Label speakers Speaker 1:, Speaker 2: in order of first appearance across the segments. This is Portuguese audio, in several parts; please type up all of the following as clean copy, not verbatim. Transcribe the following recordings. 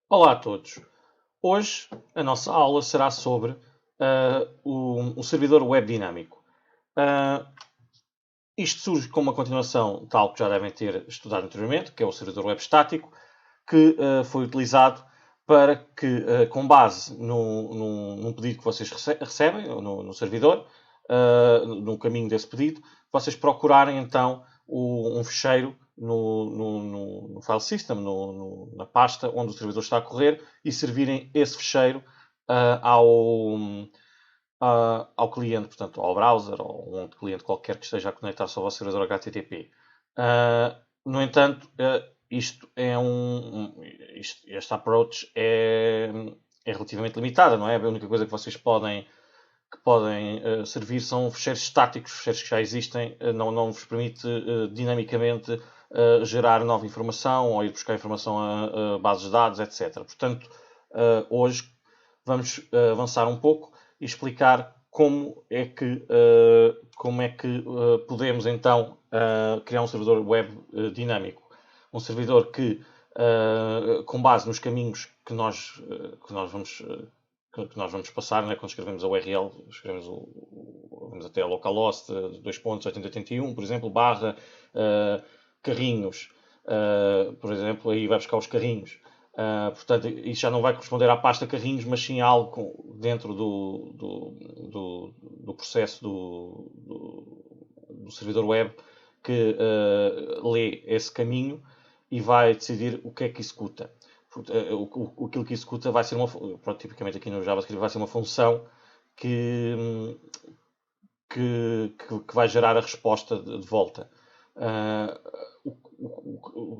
Speaker 1: Olá a todos. Hoje a nossa aula será sobre um servidor web dinâmico. Ah, Isto surge como uma continuação tal que já devem ter estudado anteriormente, que é o servidor web estático, que foi utilizado para que, com base num pedido que vocês recebem no servidor, no caminho desse pedido, vocês procurarem então um fecheiro no file system, na pasta onde o servidor está a correr e servirem esse fecheiro ao cliente, portanto, ao browser ou a um cliente qualquer que esteja a conectar-se ao vosso servidor HTTP. No entanto, este approach é relativamente limitada, não é? A única coisa que vocês podem servir são fecheiros estáticos, fecheiros que já existem, não vos permite dinamicamente gerar nova informação ou ir buscar informação a bases de dados, etc. Portanto, hoje vamos avançar um pouco e explicar como é que podemos então criar um servidor web dinâmico. Um servidor que, com base nos caminhos que nós vamos passar, né? Quando escrevemos a URL, vamos até a localhost 2.8081, por exemplo, barra carrinhos, por exemplo, aí vai buscar os carrinhos. Portanto, isso já não vai corresponder à pasta carrinhos, mas sim a algo dentro do processo do servidor web que lê esse caminho e vai decidir o que é que executa. Aquilo que executa vai ser tipicamente aqui no JavaScript, vai ser uma função que, que vai gerar a resposta de volta.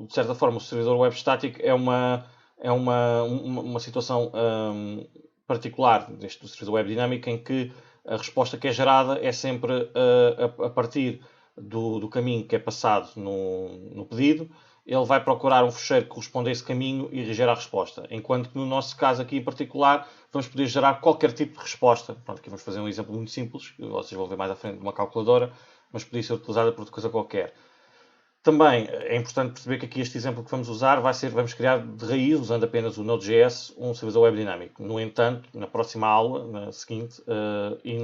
Speaker 1: De certa forma, o servidor web estático é uma situação particular do servidor web dinâmico em que a resposta que é gerada é sempre a partir do caminho que é passado no pedido. Ele vai procurar um fecheiro que corresponde a esse caminho e gera a resposta. Enquanto que no nosso caso aqui em particular, vamos poder gerar qualquer tipo de resposta. Pronto, aqui vamos fazer um exemplo muito simples, que vocês vão ver mais à frente de uma calculadora, mas podia ser utilizada por outra coisa qualquer. Também é importante perceber que aqui este exemplo que vamos usar vamos criar de raiz, usando apenas o Node.js, um servidor web dinâmico. No entanto, na próxima aula, na seguinte, e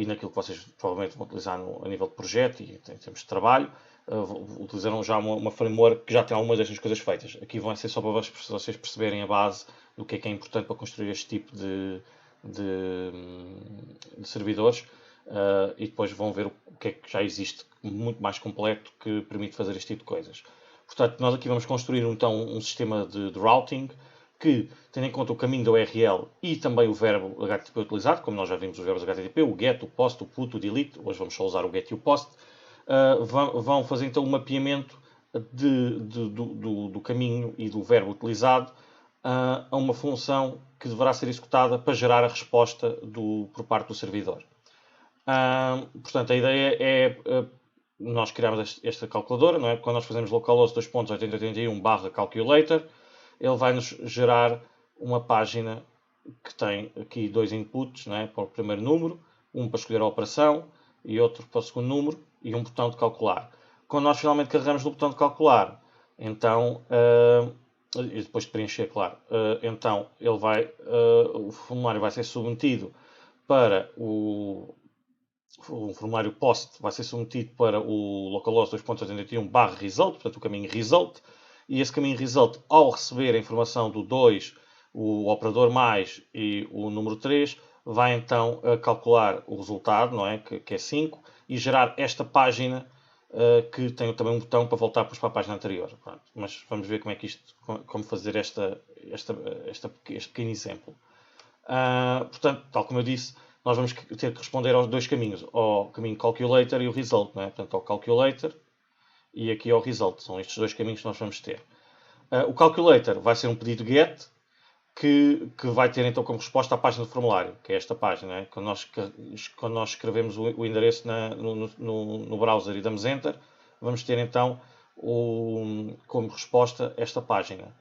Speaker 1: naquilo que vocês provavelmente vão utilizar a nível de projeto e em termos de trabalho, utilizarão já uma framework que já tem algumas destas coisas feitas. Aqui vão ser só para vocês perceberem a base do que é importante para construir este tipo de servidores. E depois vão ver o que é que já existe muito mais completo que permite fazer este tipo de coisas. Portanto, nós aqui vamos construir então um sistema de routing que, tendo em conta o caminho da URL e também o verbo HTTP utilizado, como nós já vimos os verbos HTTP, o get, o post, o put, o delete, hoje vamos só usar o get e o post, vão fazer então um mapeamento do caminho e do verbo utilizado a uma função que deverá ser executada para gerar a resposta por parte do servidor. Portanto, a ideia é nós criarmos esta calculadora, não é? Quando nós fazemos localhost 2.8081/calculator, ele vai nos gerar uma página que tem aqui dois inputs, não é? Para o primeiro número, um para escolher a operação e outro para o segundo número, e um botão de calcular. Quando nós finalmente carregamos no botão de calcular, então, e depois de preencher, claro, então o formulário vai ser submetido para o formulário POST vai ser submetido para o localhost 2.81/result, portanto o caminho result, e esse caminho result, ao receber a informação do 2, o operador mais e o número 3, vai então calcular o resultado, não é? Que é 5, e gerar esta página que tem também um botão para voltar para a página anterior. Pronto, mas vamos ver como fazer este pequeno exemplo. Portanto, tal como eu disse, nós vamos ter que responder aos dois caminhos, ao caminho calculator e o result, não é? Portanto, ao calculator e aqui ao result. São estes dois caminhos que nós vamos ter. O calculator vai ser um pedido get que vai ter então como resposta a página do formulário, que é esta página. É? Quando nós escrevemos o endereço no browser e damos enter, vamos ter então como resposta esta página.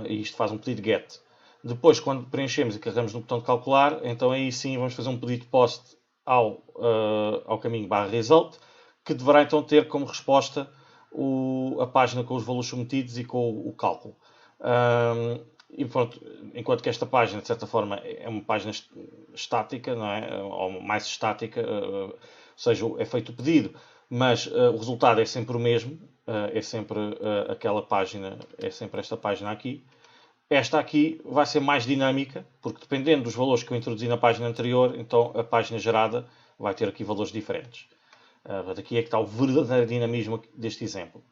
Speaker 1: E isto faz um pedido get. Depois, quando preenchemos e carregamos no botão de calcular, então aí sim vamos fazer um pedido post ao caminho /result, que deverá então ter como resposta a página com os valores submetidos e com o cálculo. E pronto, enquanto que esta página, de certa forma, é uma página estática, não é? Ou mais estática, ou seja, é feito o pedido, mas o resultado é sempre o mesmo, é sempre aquela página, é sempre esta página aqui. Esta aqui vai ser mais dinâmica, porque dependendo dos valores que eu introduzi na página anterior, então a página gerada vai ter aqui valores diferentes. Aqui é que está o verdadeiro dinamismo deste exemplo.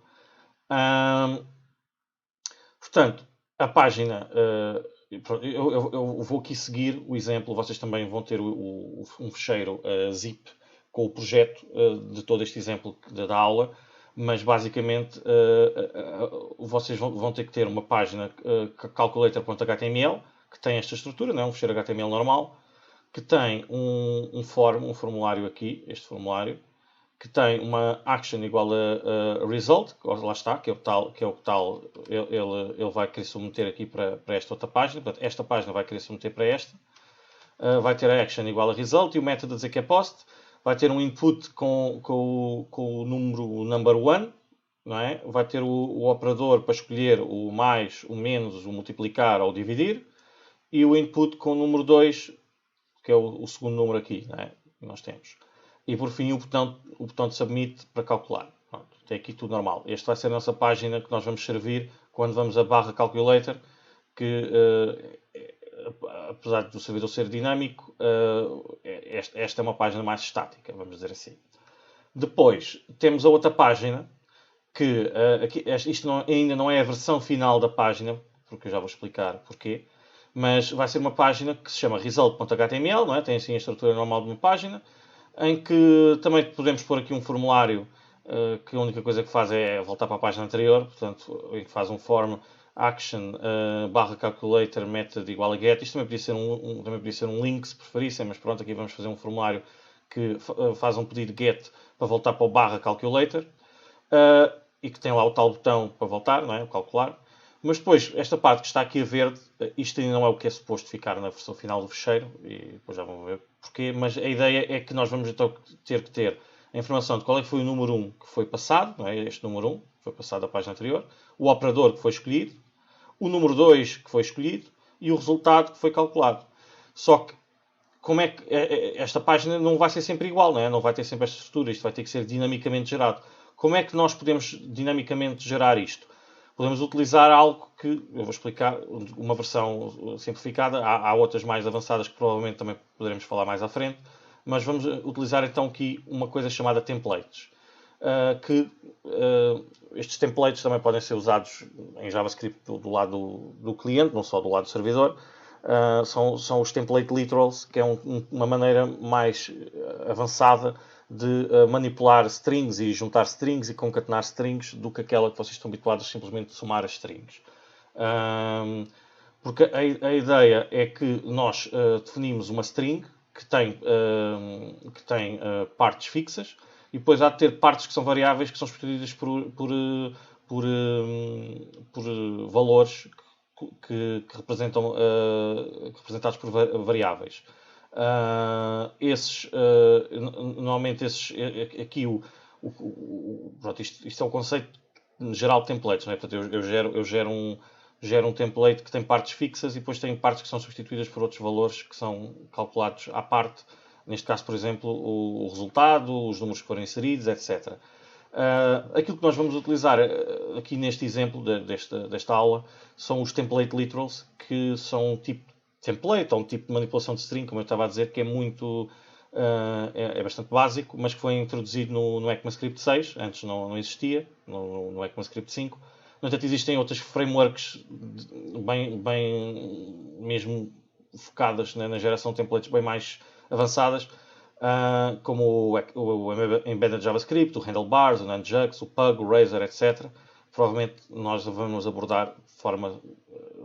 Speaker 1: Portanto, a página, eu vou aqui seguir o exemplo, vocês também vão ter um fecheiro zip com o projeto de todo este exemplo da aula, mas basicamente vocês vão ter que ter uma página calculator.html que tem esta estrutura, não é? Um fecheiro HTML normal, que tem um formulário aqui, este formulário, que tem uma action igual a result, lá está, que é o tal, ele vai querer submeter aqui para esta outra página, portanto esta página vai querer submeter para esta, vai ter a action igual a result e o método a dizer que é post, vai ter um input com o número number one, não é? Vai ter o operador para escolher o mais, o menos, o multiplicar ou o dividir, e o input com o número 2, que é o segundo número aqui, não é? Que nós temos. E por fim o botão de submit para calcular. Pronto, tem aqui tudo normal. Esta vai ser a nossa página que nós vamos servir quando vamos a barra calculator, que apesar do servidor ser dinâmico, esta é uma página mais estática, vamos dizer assim. Depois temos a outra página, que isto ainda não é a versão final da página, porque eu já vou explicar porquê, mas vai ser uma página que se chama result.html, não é? Tem assim a estrutura normal de uma página, em que também podemos pôr aqui um formulário que a única coisa que faz é voltar para a página anterior, portanto, em que faz um form action barra calculator method igual a get. Isto também podia ser um link, se preferissem, mas pronto, aqui vamos fazer um formulário que faz um pedido get para voltar para o barra calculator e que tem lá o tal botão para voltar, não é? O calcular. Mas depois, esta parte que está aqui a verde, isto ainda não é o que é suposto ficar na versão final do fecheiro, e depois já vão ver porquê, mas a ideia é que nós vamos então ter que ter a informação de qual é que foi o número 1 que foi passado, não é? Este número 1 que foi passado da página anterior, o operador que foi escolhido, o número 2 que foi escolhido e o resultado que foi calculado. Só que, como é que esta página não vai ser sempre igual, não é? Não vai ter sempre esta estrutura, isto vai ter que ser dinamicamente gerado. Como é que nós podemos dinamicamente gerar isto? Podemos utilizar algo que, eu vou explicar, uma versão simplificada, há outras mais avançadas que provavelmente também poderemos falar mais à frente, mas vamos utilizar então aqui uma coisa chamada templates. Estes templates também podem ser usados em JavaScript do lado do cliente, não só do lado do servidor. São os template literals, que é uma maneira mais avançada de manipular strings e juntar strings e concatenar strings do que aquela que vocês estão habituados a simplesmente somar as strings. Porque a ideia é que nós definimos uma string que tem partes fixas e depois há de ter partes que são variáveis que são substituídas por valores que representam representados por variáveis. Normalmente aqui pronto, isto é o conceito geral de templates, não é? Portanto, eu gero um template que tem partes fixas e depois tem partes que são substituídas por outros valores que são calculados à parte. Neste caso, por exemplo, o resultado, os números que foram inseridos, etc. Aquilo que nós vamos utilizar aqui neste exemplo desta aula são os template literals, que são um tipo de template ou um tipo de manipulação de string, como eu estava a dizer, que é muito é bastante básico, mas que foi introduzido no ECMAScript 6, antes não existia, no ECMAScript 5. No entanto, existem outras frameworks bem mesmo focadas na geração de templates bem mais avançadas, como o Embedded JavaScript, o Handlebars, o Nunjux, o Pug, o Razor, etc. Provavelmente nós vamos abordar de forma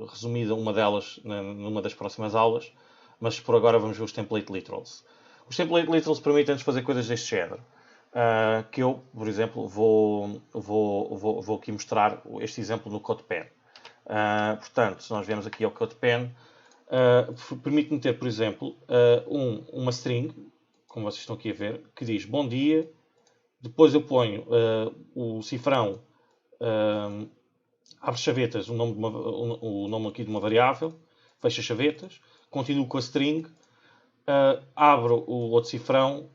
Speaker 1: resumida uma delas numa das próximas aulas, mas por agora vamos ver os Template Literals. Os Template Literals permitem-nos fazer coisas deste género, que eu, por exemplo, vou aqui mostrar este exemplo no CodePen. Portanto, se nós viemos aqui ao CodePen, permite-me ter, por exemplo, uma string, como vocês estão aqui a ver, que diz bom dia, depois eu ponho o cifrão abre chavetas, o nome aqui de uma variável, fecha chavetas, continuo com a string, abro o outro cifrão,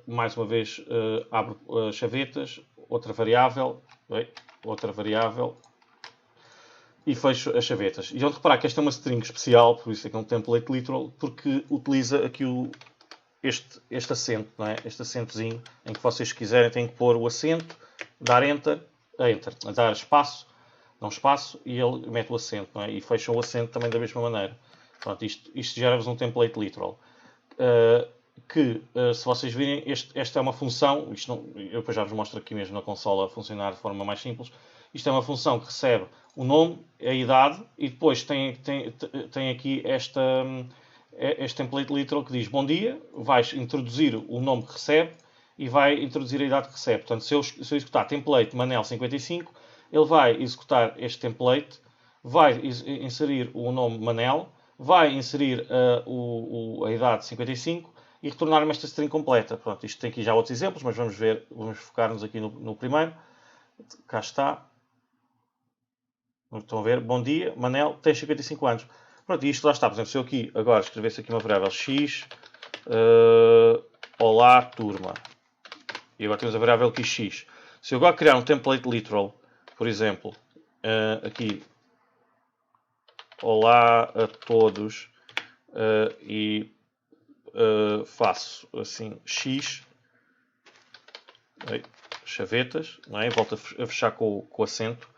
Speaker 1: mais uma vez abro chavetas, outra variável, e fecho as chavetas. E onde reparar que esta é uma string especial, por isso é que é um template literal, porque utiliza aqui este acento, não é? Este acentozinho, em que vocês quiserem têm que pôr o acento, dar enter, dar espaço, dá um espaço e ele mete o acento, não é? E fecha o acento também da mesma maneira. Pronto, isto gera-vos um template literal. Se vocês virem, esta é uma função, eu depois já vos mostro aqui mesmo na consola a funcionar de forma mais simples. Isto é uma função que recebe o nome, a idade e depois tem aqui este template literal que diz bom dia, vais introduzir o nome que recebe e vai introduzir a idade que recebe. Portanto, se eu executar template Manel 55, ele vai executar este template, vai inserir o nome Manel, vai inserir a idade 55 e retornar-me esta string completa. Pronto, isto tem aqui já outros exemplos, mas vamos focar-nos aqui no primeiro. Cá está. Estão a ver? Bom dia, Manel, tem 55 anos. Pronto, e isto lá está. Por exemplo, se eu aqui agora escrevesse aqui uma variável x, olá, turma. E agora temos a variável aqui x. Se eu agora criar um template literal, por exemplo, aqui, olá a todos, e faço assim x, chavetas, não é? Volto a fechar com o acento.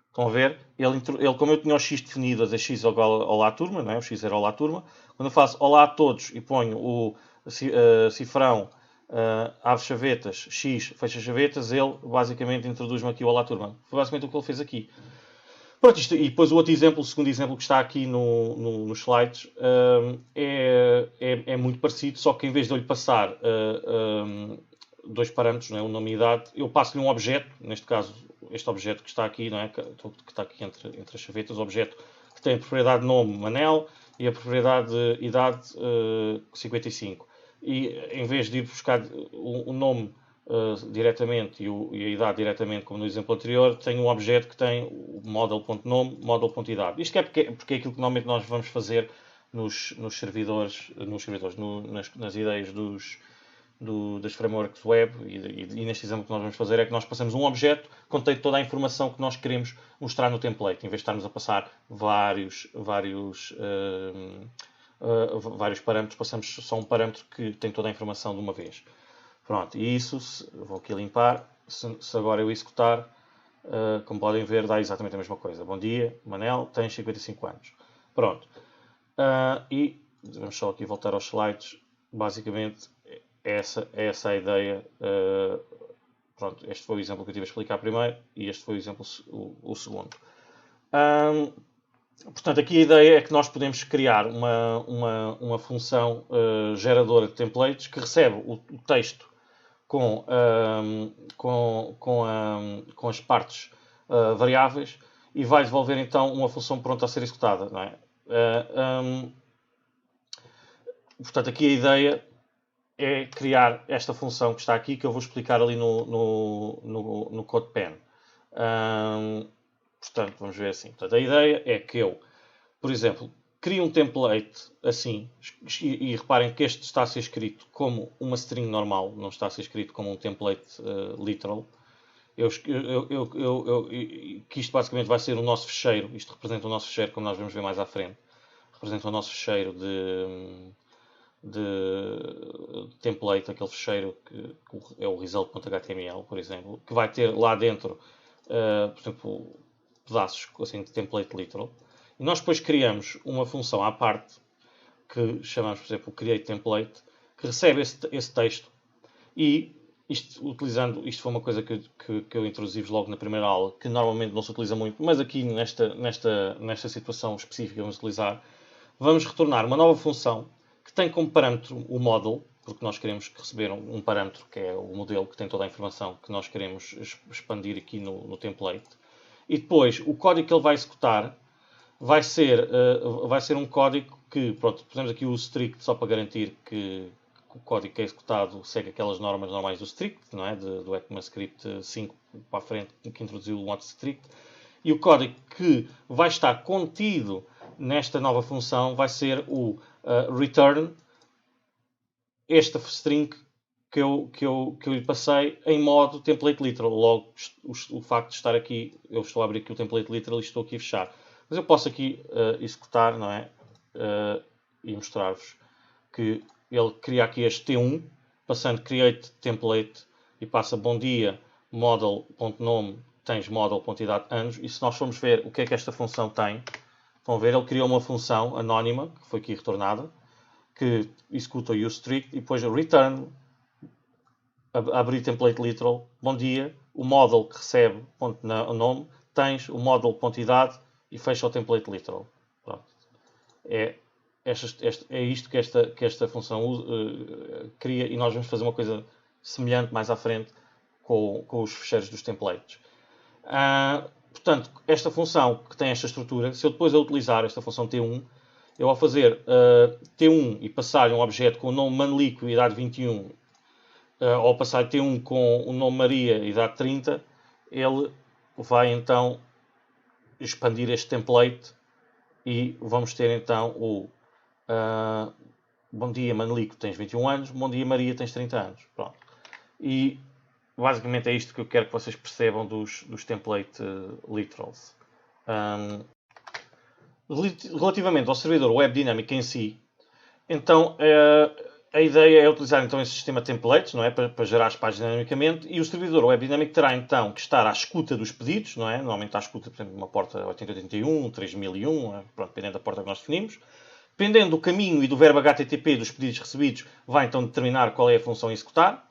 Speaker 1: Estão a ver? Ele, como eu tinha o x definido, a x é igual a olá turma, não é? O x era olá turma. Quando eu faço olá a todos e ponho o cifrão, abre chavetas, x, fecha chavetas, ele basicamente introduz-me aqui o olá turma. Foi basicamente o que ele fez aqui. Pronto, e depois o outro exemplo, o segundo exemplo que está aqui nos slides, é muito parecido, só que em vez de eu lhe passar dois parâmetros, não é? O nome e idade, eu passo-lhe um objeto, neste caso este objeto que está aqui, não é? Que está aqui entre as chavetas, o objeto que tem a propriedade nome Manel e a propriedade idade 55. E em vez de ir buscar o nome diretamente e a idade diretamente, como no exemplo anterior, tem um objeto que tem o model.nome, model.idade. Isto é porque é aquilo que normalmente nós vamos fazer nos servidores, nas ideias das frameworks web e neste exemplo que nós vamos fazer é que nós passamos um objeto que contém toda a informação que nós queremos mostrar no template, em vez de estarmos a passar vários parâmetros, passamos só um parâmetro que tem toda a informação de uma vez. Pronto, e isso, vou aqui limpar, se agora eu executar, como podem ver, dá exatamente a mesma coisa. Bom dia, Manel, tens 55 anos. Pronto. E vamos só aqui voltar aos slides. Basicamente, essa a ideia. Pronto, este foi o exemplo que eu tive a explicar primeiro e este foi o exemplo, o segundo. Portanto, aqui a ideia é que nós podemos criar uma função geradora de templates que recebe o texto com as partes variáveis e vai devolver então uma função pronta a ser executada. Não é? Portanto, aqui a ideia é criar esta função que está aqui, que eu vou explicar ali no CodePen. Portanto, vamos ver assim. Portanto, a ideia é que eu, por exemplo, crio um template assim, e reparem que este está a ser escrito como uma string normal, não está a ser escrito como um template literal. Que isto basicamente vai ser o nosso fecheiro, isto representa o nosso fecheiro, como nós vamos ver mais à frente. Representa o nosso fecheiro de template, aquele fecheiro que é o result.html, por exemplo, que vai ter lá dentro, por exemplo, pedaços assim, de template literal. E nós depois criamos uma função à parte, que chamamos, por exemplo, createTemplate, que recebe esse texto e isto foi uma coisa que eu introduzi logo na primeira aula, que normalmente não se utiliza muito, mas aqui nesta situação específica vamos utilizar. Vamos retornar uma nova função que tem como parâmetro o model, porque nós queremos receber um parâmetro que é o modelo que tem toda a informação que nós queremos expandir aqui no template. E depois o código que ele vai executar vai ser um código que, pronto, pusemos aqui o strict só para garantir que o código que é executado segue aquelas normas normais do strict, não é? Do ECMAScript 5 para a frente, que introduziu o modo strict. E o código que vai estar contido nesta nova função vai ser o return, esta string que eu lhe passei em modo template literal. Logo, o facto de estar aqui, eu estou a abrir aqui o template literal e estou aqui a fechar. Mas eu posso aqui executar, não é? E mostrar-vos que ele cria aqui este T1, passando create template e passa bom dia, model.nome, tens model.idade anos. E se nós formos ver o que é que esta função tem, vão ver, ele criou uma função anónima, que foi aqui retornada, que executa o useStrict e depois return, abrir template literal, bom dia, o model que recebe o nome, tens o model.idade e fecha o template literal. Pronto. É isto que esta função cria, e nós vamos fazer uma coisa semelhante mais à frente com os fecheiros dos templates. Portanto, esta função que tem esta estrutura, se eu depois a utilizar esta função T1, eu ao fazer T1 e passar um objeto com o nome Manlico e idade 21, ao passar T1 com o nome Maria e idade 30, ele vai então expandir este template e vamos ter então o bom dia Manlico, tens 21 anos, bom dia Maria, tens 30 anos. Pronto. E basicamente é isto que eu quero que vocês percebam dos template literals. Relativamente ao servidor Web Dynamic em si, então a ideia é utilizar então esse sistema de templates, não é? Para gerar as páginas dinamicamente, e o servidor Web Dynamic terá então que estar à escuta dos pedidos, não é? Normalmente à escuta, por exemplo, de uma porta 8081, 3001, pronto, dependendo da porta que nós definimos. Dependendo do caminho e do verbo HTTP dos pedidos recebidos, vai então determinar qual é a função a executar.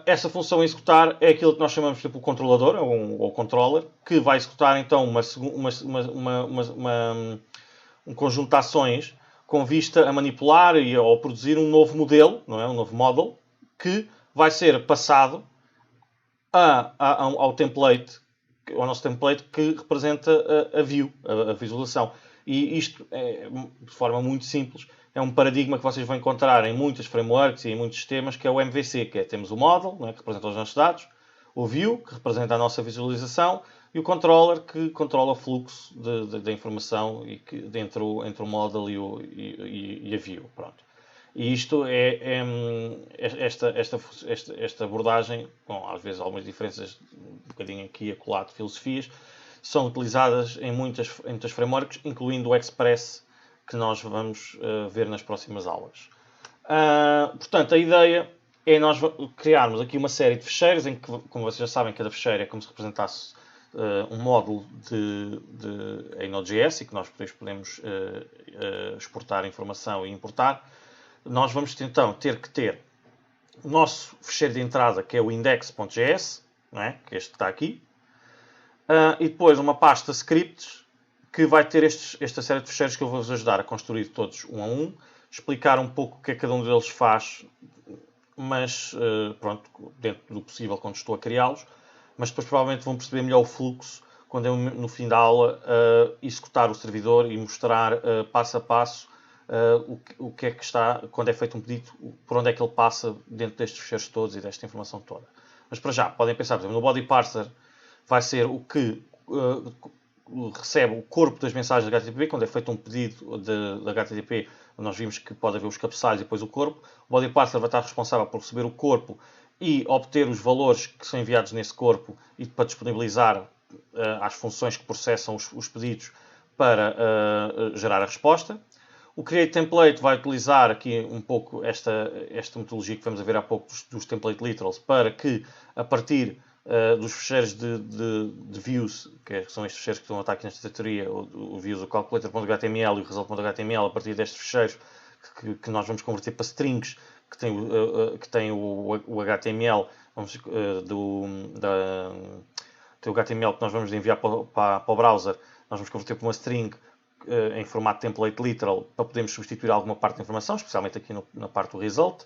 Speaker 1: Essa função a executar é aquilo que nós chamamos de controlador, ou controller, que vai executar então um conjunto de ações com vista a manipular e a produzir um novo modelo, não é? Um novo model, que vai ser passado ao template, ao nosso template que representa a view, a visualização. E isto, de forma muito simples, é um paradigma que vocês vão encontrar em muitas frameworks e em muitos sistemas, que é o MVC, que é, temos o model, não é, que representa os nossos dados, o view, que representa a nossa visualização, e o controller, que controla o fluxo da informação entre o model e a view. Pronto. E isto esta abordagem, com às vezes algumas diferenças um bocadinho aqui e acolá de filosofias, são utilizadas em muitas frameworks, incluindo o Express, que nós vamos ver nas próximas aulas. Portanto, a ideia é nós criarmos aqui uma série de fecheiros, em que, como vocês já sabem, cada fecheiro é como se representasse um módulo em Node.js, e que nós depois podemos exportar informação e importar. Nós vamos então ter que ter o nosso fecheiro de entrada, que é o index.js, não é? Que é este que está aqui. E depois uma pasta scripts, que vai ter esta série de fecheiros que eu vou-vos ajudar a construir todos um a um, explicar um pouco o que é que cada um deles faz, mas pronto, dentro do possível quando estou a criá-los, mas depois provavelmente vão perceber melhor o fluxo quando eu no fim da aula executar o servidor e mostrar passo a passo o que é que está, quando é feito um pedido, por onde é que ele passa dentro destes fecheiros todos e desta informação toda. Mas para já, podem pensar, por exemplo, no body parser vai ser o que recebe o corpo das mensagens de HTTP, quando é feito um pedido de HTTP, nós vimos que pode haver os cabeçalhos e depois o corpo. O body parser vai estar responsável por receber o corpo e obter os valores que são enviados nesse corpo e para disponibilizar às funções que processam os pedidos para gerar a resposta. O Create Template vai utilizar aqui um pouco esta metodologia que vamos a ver há pouco dos Template Literals, para que a partir dos fecheiros de views, que são estes fecheiros que estão a estar aqui nesta teoria, o views, o calculator.html e o result.html, a partir destes fecheiros que nós vamos converter para strings, que tem o HTML, tem o HTML que nós vamos enviar para o browser, nós vamos converter para uma string em formato template literal, para podermos substituir alguma parte da informação, especialmente aqui na parte do result.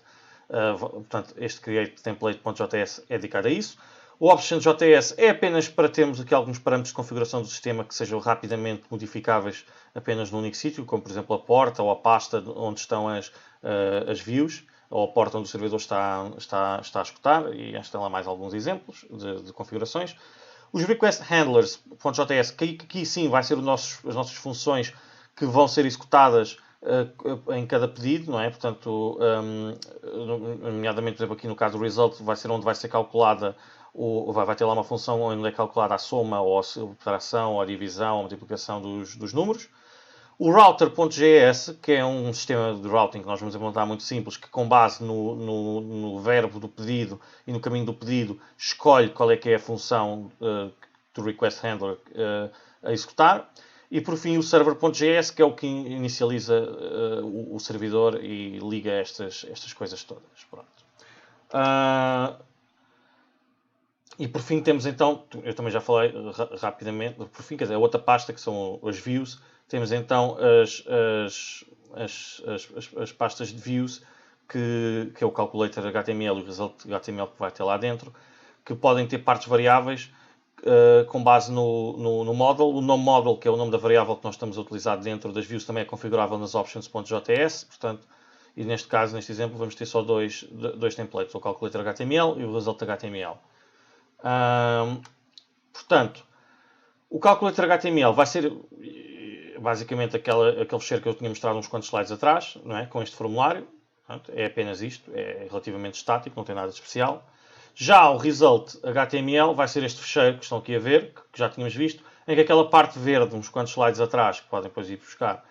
Speaker 1: Portanto, este create template.js é dedicado a isso. O option.js é apenas para termos aqui alguns parâmetros de configuração do sistema que sejam rapidamente modificáveis apenas num único sítio, como por exemplo a porta ou a pasta onde estão as views, ou a porta onde o servidor está a escutar, e tem lá mais alguns exemplos de configurações. Os request handlers.js, que aqui sim vai ser as nossas funções que vão ser executadas em cada pedido, não é? Portanto, nomeadamente, por exemplo, aqui no caso do result, vai ser onde vai ser calculada, vai ter lá uma função onde é calculada a soma, ou a subtração, ou a divisão, ou a multiplicação dos números. O router.js, que é um sistema de routing que nós vamos implementar muito simples, que com base no verbo do pedido e no caminho do pedido, escolhe qual é que é a função do request handler a executar. E por fim o server.js, que é o que inicializa o servidor e liga estas coisas todas. Pronto. E por fim temos então, eu também já falei rapidamente, por fim, quer dizer, a outra pasta que são as views. Temos então as pastas de views, que é o calculator HTML e o result HTML que vai ter lá dentro, que podem ter partes variáveis com base no model. O nome model, que é o nome da variável que nós estamos a utilizar dentro das views, também é configurável nas options.js, portanto, e neste caso, neste exemplo, vamos ter só dois templates, o calculator HTML e o result HTML. Portanto, o calculator HTML vai ser basicamente aquele fecheiro que eu tinha mostrado uns quantos slides atrás, não é? Com este formulário. Portanto, é apenas isto, é relativamente estático, não tem nada de especial. Já o result HTML vai ser este fecheiro que estão aqui a ver, que já tínhamos visto, em que aquela parte verde, uns quantos slides atrás, que podem depois ir buscar,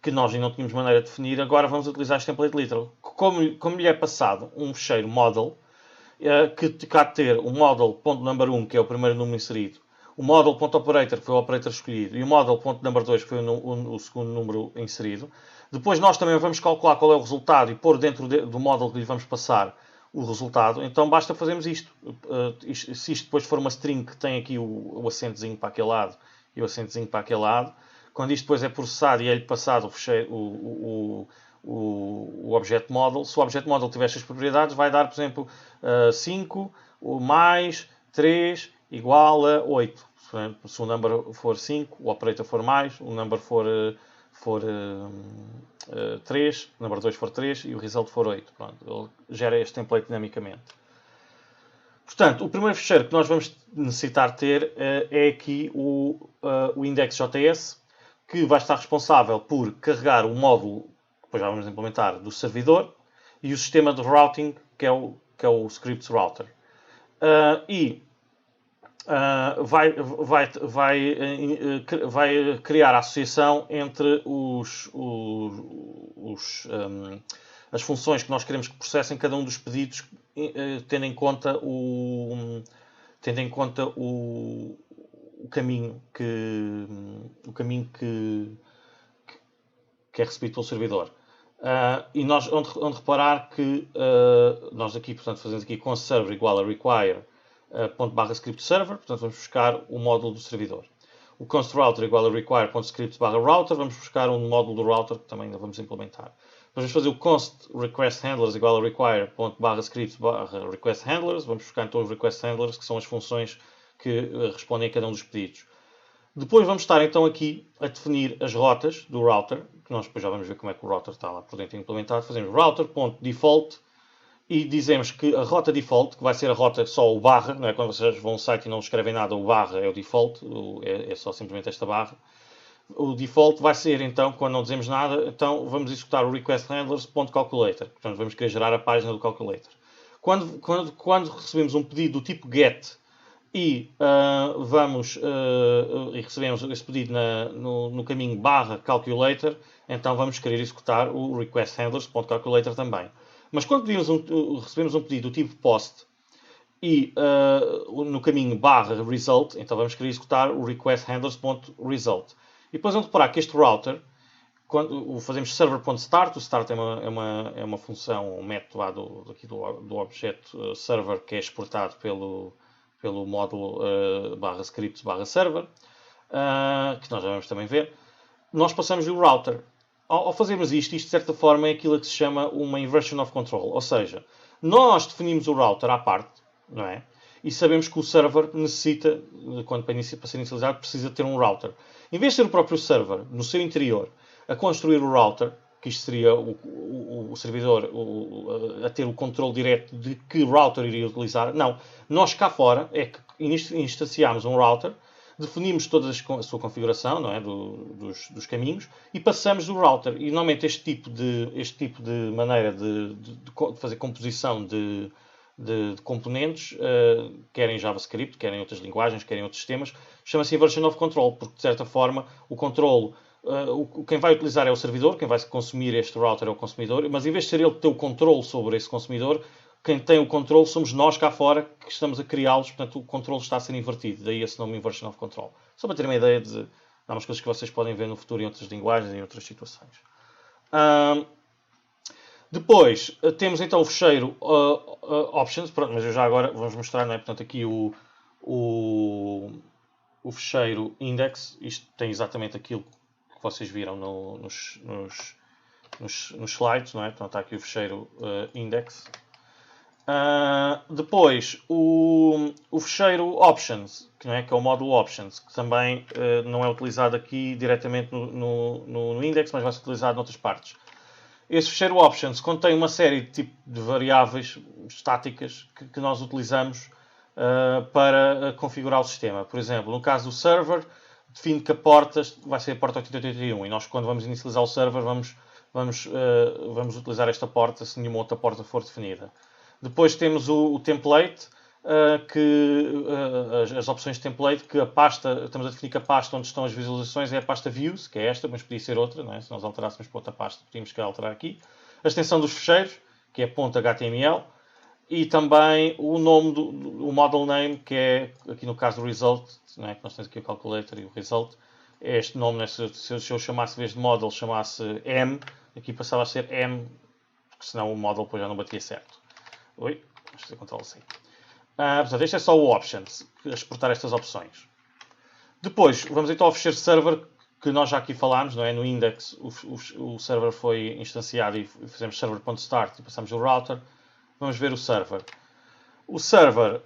Speaker 1: que nós ainda não tínhamos maneira de definir, agora vamos utilizar este template literal. Como lhe é passado um fecheiro model, que cá de ter o model.number1, que é o primeiro número inserido, o model.operator, que foi o operator escolhido, e o model.number2, que foi o segundo número inserido. Depois nós também vamos calcular qual é o resultado e pôr dentro do model que lhe vamos passar o resultado. Então basta fazermos isto. Se isto depois for uma string que tem aqui o acentozinho para aquele lado e o acentozinho para aquele lado, quando isto depois é processado e é-lhe passado o objeto model, se o objeto model tiver estas propriedades, vai dar, por exemplo, 5 mais 3 igual a 8. Se o number for 5, o operator for mais, o number for 3, o number 2 for 3 e o result for 8. Pronto, ele gera este template dinamicamente. Portanto, o primeiro fecheiro que nós vamos necessitar ter é aqui o index.js, que vai estar responsável por carregar o módulo, que depois já vamos implementar, do servidor, e o sistema de routing, que é o scripts router. Vai criar a associação entre as funções que nós queremos que processem cada um dos pedidos, tendo em conta o caminho que é recebido pelo servidor. E nós onde reparar que nós aqui, portanto, fazemos aqui com server igual a require ./script server, portanto vamos buscar o módulo do servidor. O const router igual a require.script/router, vamos buscar um módulo do router que também ainda vamos implementar. Vamos fazer o const request handlers igual a require./script/request handlers, vamos buscar então os request handlers, que são as funções que respondem a cada um dos pedidos. Depois vamos estar então aqui a definir as rotas do router, que nós depois já vamos ver como é que o router está lá por dentro implementado. Fazemos router.default e dizemos que a rota default, que vai ser a rota só o barra, não é? Quando vocês vão ao site e não escrevem nada, o barra é o default, é só simplesmente esta barra. O default vai ser então, quando não dizemos nada, então vamos executar o request_handlers.calculator. Portanto, vamos querer gerar a página do calculator. Quando recebemos um pedido do tipo get e recebemos esse pedido no caminho /calculator, então vamos querer executar o request_handlers.calculator também. Mas quando recebemos um pedido do tipo POST e no caminho /result, então vamos querer executar o request_handlers.result. E depois vamos reparar que este router, quando fazemos server.start, o start é uma função, um método do objeto server que é exportado pelo módulo /scripts/server, que nós já vamos também ver. Nós passamos o router. Ao fazermos isto de certa forma é aquilo que se chama uma inversion of control. Ou seja, nós definimos o router à parte, não é? E sabemos que o server necessita, para ser inicializado, precisa ter um router. Em vez de ser o próprio server, no seu interior, a construir o router, que isto seria o servidor a ter o controle direto de que router iria utilizar. Não, nós cá fora é que instanciamos um router, definimos toda a sua configuração, não é, dos caminhos, e passamos do router. E normalmente este tipo de maneira de fazer composição de componentes, quer em JavaScript, quer em outras linguagens, quer em outros sistemas, chama-se Inversion of Control, porque de certa forma o controle, quem vai utilizar é o servidor, quem vai consumir este router é o consumidor, mas em vez de ser ele que tem o controle sobre esse consumidor, quem tem o controle somos nós cá fora que estamos a criá-los, portanto o controle está a ser invertido, daí esse nome Inversion of Control. Só para ter uma ideia de algumas coisas que vocês podem ver no futuro em outras linguagens e em outras situações. Depois temos então o fecheiro options, pronto, mas eu já agora vamos mostrar, não é? Portanto, aqui o fecheiro index, isto tem exatamente aquilo que vocês viram nos slides, não é? Portanto, está aqui o fecheiro index. Depois o fecheiro options, que é o módulo options, que também não é utilizado aqui diretamente no index, mas vai ser utilizado noutras partes. Esse fecheiro options contém uma série de variáveis estáticas que nós utilizamos para configurar o sistema. Por exemplo, no caso do server, define que a porta vai ser a porta 8081 e nós, quando vamos inicializar o server, vamos utilizar esta porta se nenhuma outra porta for definida. Depois temos o template, as opções de template, que a pasta, estamos a definir que a pasta onde estão as visualizações é a pasta views, que é esta, mas podia ser outra, não é? Se nós alterássemos para outra pasta, tínhamos que alterar aqui. A extensão dos fecheiros, que é .html, e também o nome o model name, que é, aqui no caso do result, não é? Que nós temos aqui o calculator e o result, é este nome, né? Se eu chamasse, em vez de model, chamasse M, aqui passava a ser M, porque senão o model depois já não batia certo. Oi, vamos fazer Ctrl+C. Portanto, este é só o options, exportar estas opções. Depois, vamos então ao fecheiro server, que nós já aqui falámos, não é? No index o server foi instanciado e fizemos server.start e passamos o router. Vamos ver o server. O server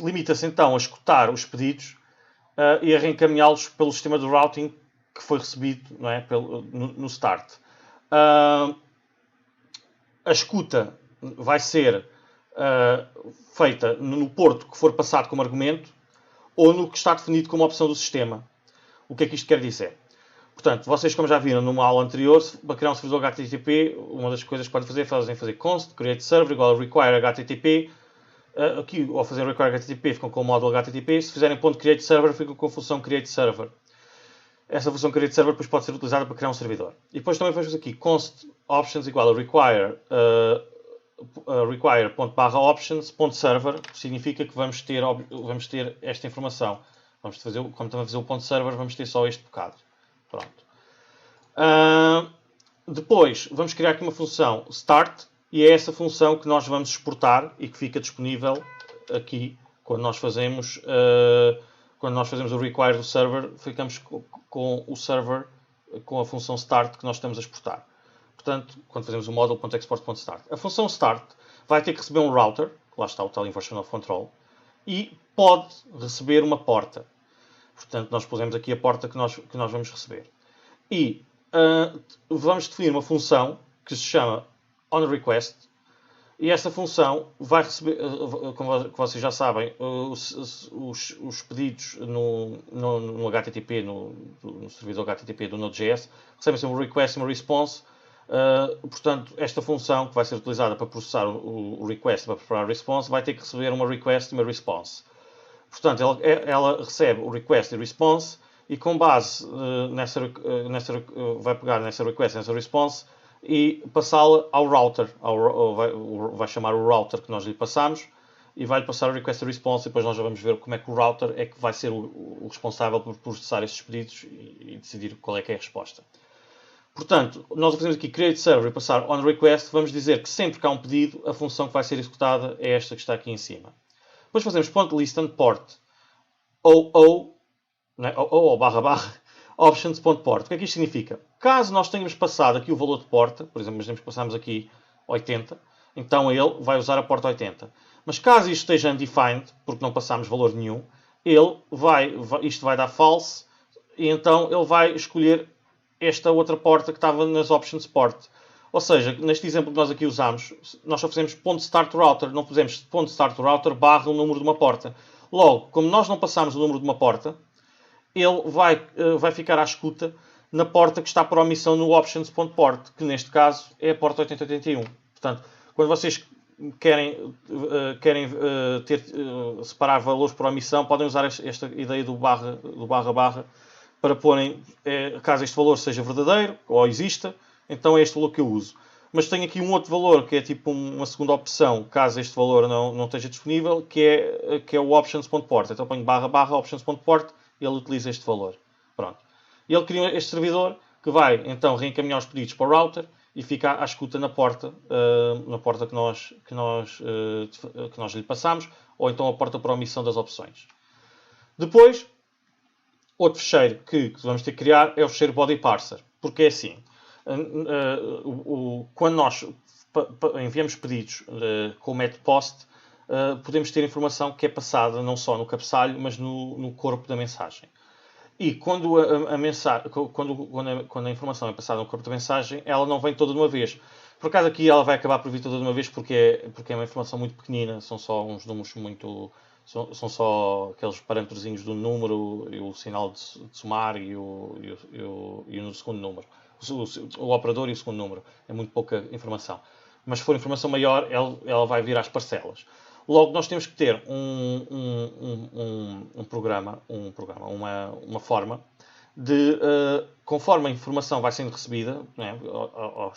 Speaker 1: limita-se então a escutar os pedidos e a reencaminhá-los pelo sistema de routing que foi recebido, não é? no start. A escuta vai ser feita no porto que for passado como argumento ou no que está definido como opção do sistema. O que é que isto quer dizer? Portanto, vocês, como já viram numa aula anterior, para criar um servidor HTTP, uma das coisas que podem fazer é fazer const create server igual a require HTTP. Aqui, ao fazer require HTTP, ficam com o módulo HTTP. Se fizerem .create server, ficam com a função create server. Essa função create server depois pode ser utilizada para criar um servidor. E depois também fazemos aqui const options igual a require.options.server, que significa que vamos ter esta informação. Quando estamos a fazer o .server, vamos ter só este bocado. Pronto. Depois vamos criar aqui uma função start e é essa função que nós vamos exportar e que fica disponível aqui quando nós fazemos o require do server, ficamos com o server com a função start que nós estamos a exportar. Portanto, quando fazemos o model.export.start. A função start vai ter que receber um router, lá está o tal Inversion of Control, e pode receber uma porta. Portanto, nós pusemos aqui a porta que nós vamos receber. E vamos definir uma função que se chama onRequest. E essa função vai receber, como vocês já sabem, os pedidos no HTTP, no servidor HTTP do Node.js, recebem um request e uma response. Portanto, esta função que vai ser utilizada para processar o request e para preparar a response vai ter que receber uma request e uma response. Portanto, ela recebe o request e response e com base vai pegar nessa request e nessa response e passá-la ao router. Vai chamar o router que nós lhe passamos e vai-lhe passar o request e response e depois nós já vamos ver como é que o router é que vai ser o responsável por processar esses pedidos e decidir qual é que é a resposta. Portanto, nós fazemos aqui create server e passar on request, vamos dizer que sempre que há um pedido, a função que vai ser executada é esta que está aqui em cima. Depois fazemos .listen port ou options.port. O que é que isto significa? Caso nós tenhamos passado aqui o valor de porta, por exemplo, imaginemos que passamos aqui 80, então ele vai usar a porta 80. Mas caso isto esteja undefined, porque não passamos valor nenhum, isto vai dar false e então ele vai escolher esta outra porta que estava nas options port. Ou seja, neste exemplo que nós aqui usamos, nós só fizemos .start router, não fizemos .start router barra o número de uma porta. Logo, como nós não passamos o número de uma porta, ele vai ficar à escuta na porta que está por omissão no options.port, que neste caso é a porta 8081. Portanto, quando vocês querem separar valores por omissão, podem usar esta ideia do barra para porem, caso este valor seja verdadeiro ou exista, então é este valor que eu uso. Mas tenho aqui um outro valor que é tipo uma segunda opção, caso este valor não esteja disponível, que é o options.port. Então ponho barra options.port e ele utiliza este valor. Pronto. E ele cria este servidor que vai então reencaminhar os pedidos para o router e fica à escuta na porta que nós lhe passamos, ou então a porta por omissão das opções. Depois, outro fecheiro que vamos ter que criar é o fecheiro body parser. Porque é assim, quando nós enviamos pedidos com o método post, podemos ter informação que é passada não só no cabeçalho, mas no corpo da mensagem. E quando a informação é passada no corpo da mensagem, ela não vem toda de uma vez. Por acaso aqui ela vai acabar por vir toda de uma vez porque é uma informação muito pequenina, são só uns números muito... São só aqueles parâmetrozinhos do número, e o sinal de somar e o segundo número. O operador e o segundo número. É muito pouca informação. Mas se for informação maior, ela vai vir às parcelas. Logo, nós temos que ter uma forma de, conforme a informação vai sendo recebida, né,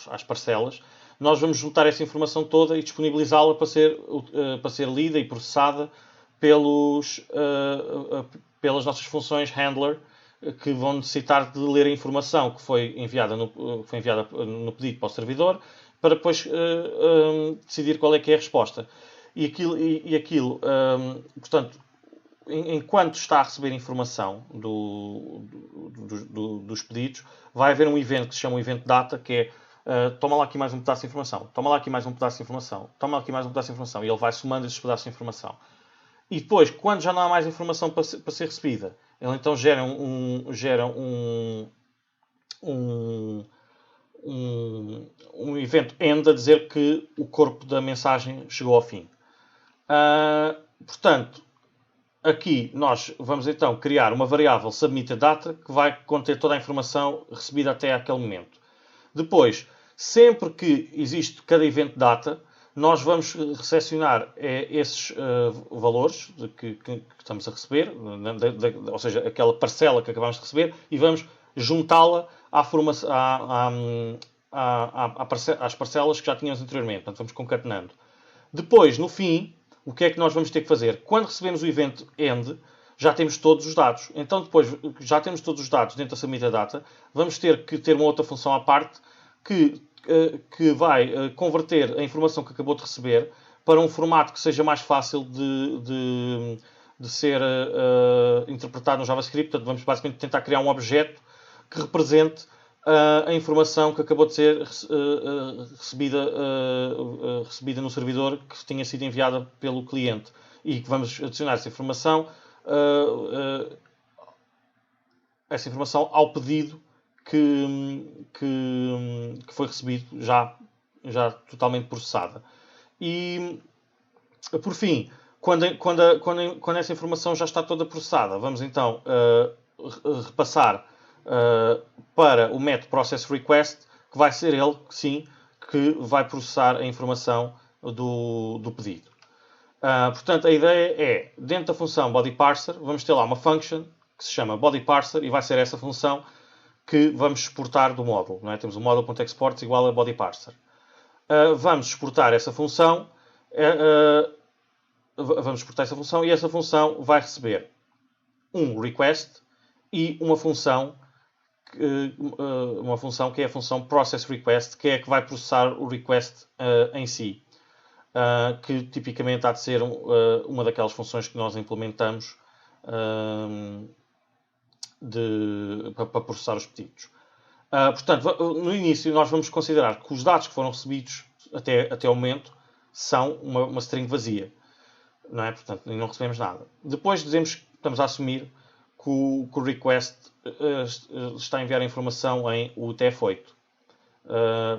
Speaker 1: às parcelas, nós vamos juntar essa informação toda e disponibilizá-la para ser lida e processada pelas nossas funções handler, que vão necessitar de ler a informação que foi enviada no pedido para o servidor, para depois decidir qual é que é a resposta. E aquilo, portanto, enquanto está a receber informação dos pedidos, vai haver um evento que se chama um evento data, que é toma lá aqui mais um pedaço de informação, toma lá aqui mais um pedaço de informação, toma lá aqui mais um pedaço de informação, e ele vai somando esses pedaços de informação. E depois, quando já não há mais informação para ser recebida, ele então gera um evento end a dizer que o corpo da mensagem chegou ao fim. Portanto, aqui nós vamos então criar uma variável submitedData que vai conter toda a informação recebida até aquele momento. Depois, sempre que existe cada evento data, nós vamos recepcionar esses valores que estamos a receber, ou seja, aquela parcela que acabamos de receber, e vamos juntá-la às parcelas que já tínhamos anteriormente. Portanto, vamos concatenando. Depois, no fim, o que é que nós vamos ter que fazer? Quando recebemos o evento end, já temos todos os dados. Então, depois, já temos todos os dados dentro da submitedData, vamos ter que ter uma outra função à parte que vai converter a informação que acabou de receber para um formato que seja mais fácil de ser interpretado no JavaScript. Portanto, vamos basicamente tentar criar um objeto que represente a informação que acabou de ser recebida no servidor, que tinha sido enviada pelo cliente, e que vamos adicionar essa informação ao pedido que foi recebido, já totalmente processada. E, por fim, quando essa informação já está toda processada, vamos então repassar para o método processRequest, que vai ser ele, sim, que vai processar a informação do pedido. Portanto, a ideia é, dentro da função bodyParser, vamos ter lá uma function que se chama bodyParser, e vai ser essa função que vamos exportar do módulo. Não é? Temos o módulo.export igual a bodyParser. Vamos exportar essa função, e essa função vai receber um request e uma função que é a função processRequest, que é a que vai processar o request em si, que tipicamente há de ser uma daquelas funções que nós implementamos para processar os pedidos. Portanto, no início nós vamos considerar que os dados que foram recebidos até o momento são uma string vazia, não é? Portanto, não recebemos nada. Depois estamos a assumir que o request está a enviar a informação em UTF-8.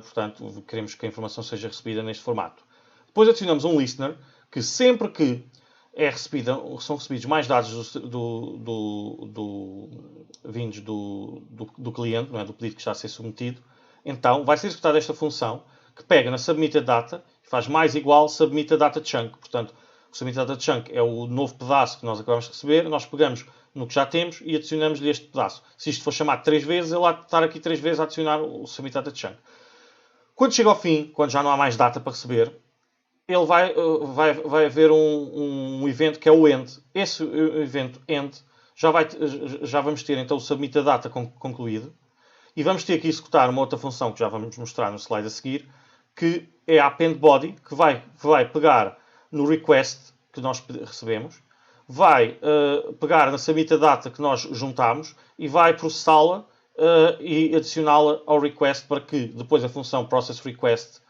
Speaker 1: Portanto, queremos que a informação seja recebida neste formato. Depois adicionamos um listener, que sempre que são recebidos mais dados vindos do cliente, não é? Do pedido que está a ser submetido, então vai ser executada esta função que pega na submitted data e faz mais igual submitted data chunk. Portanto, o submitted data chunk é o novo pedaço que nós acabamos de receber, nós pegamos no que já temos e adicionamos-lhe este pedaço. Se isto for chamado 3 vezes, ele vai estar aqui 3 vezes a adicionar o submitted data chunk. Quando chega ao fim, quando já não há mais data para receber, ele vai haver um evento que é o end. Esse evento end já vamos ter então o submitted data concluído e vamos ter que executar uma outra função que já vamos mostrar no slide a seguir, que é a append body, que vai pegar no request que nós recebemos, vai pegar na submitted data que nós juntamos e vai processá-la e adicioná-la ao request para que depois a função process request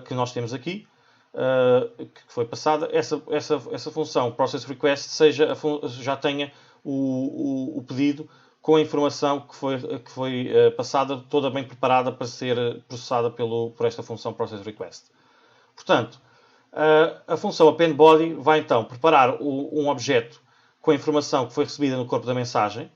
Speaker 1: que nós temos aqui, que foi passada, essa função process request já tenha o pedido com a informação que foi passada, toda bem preparada para ser processada por esta função process request. Portanto, a função append body vai então preparar um objeto com a informação que foi recebida no corpo da mensagem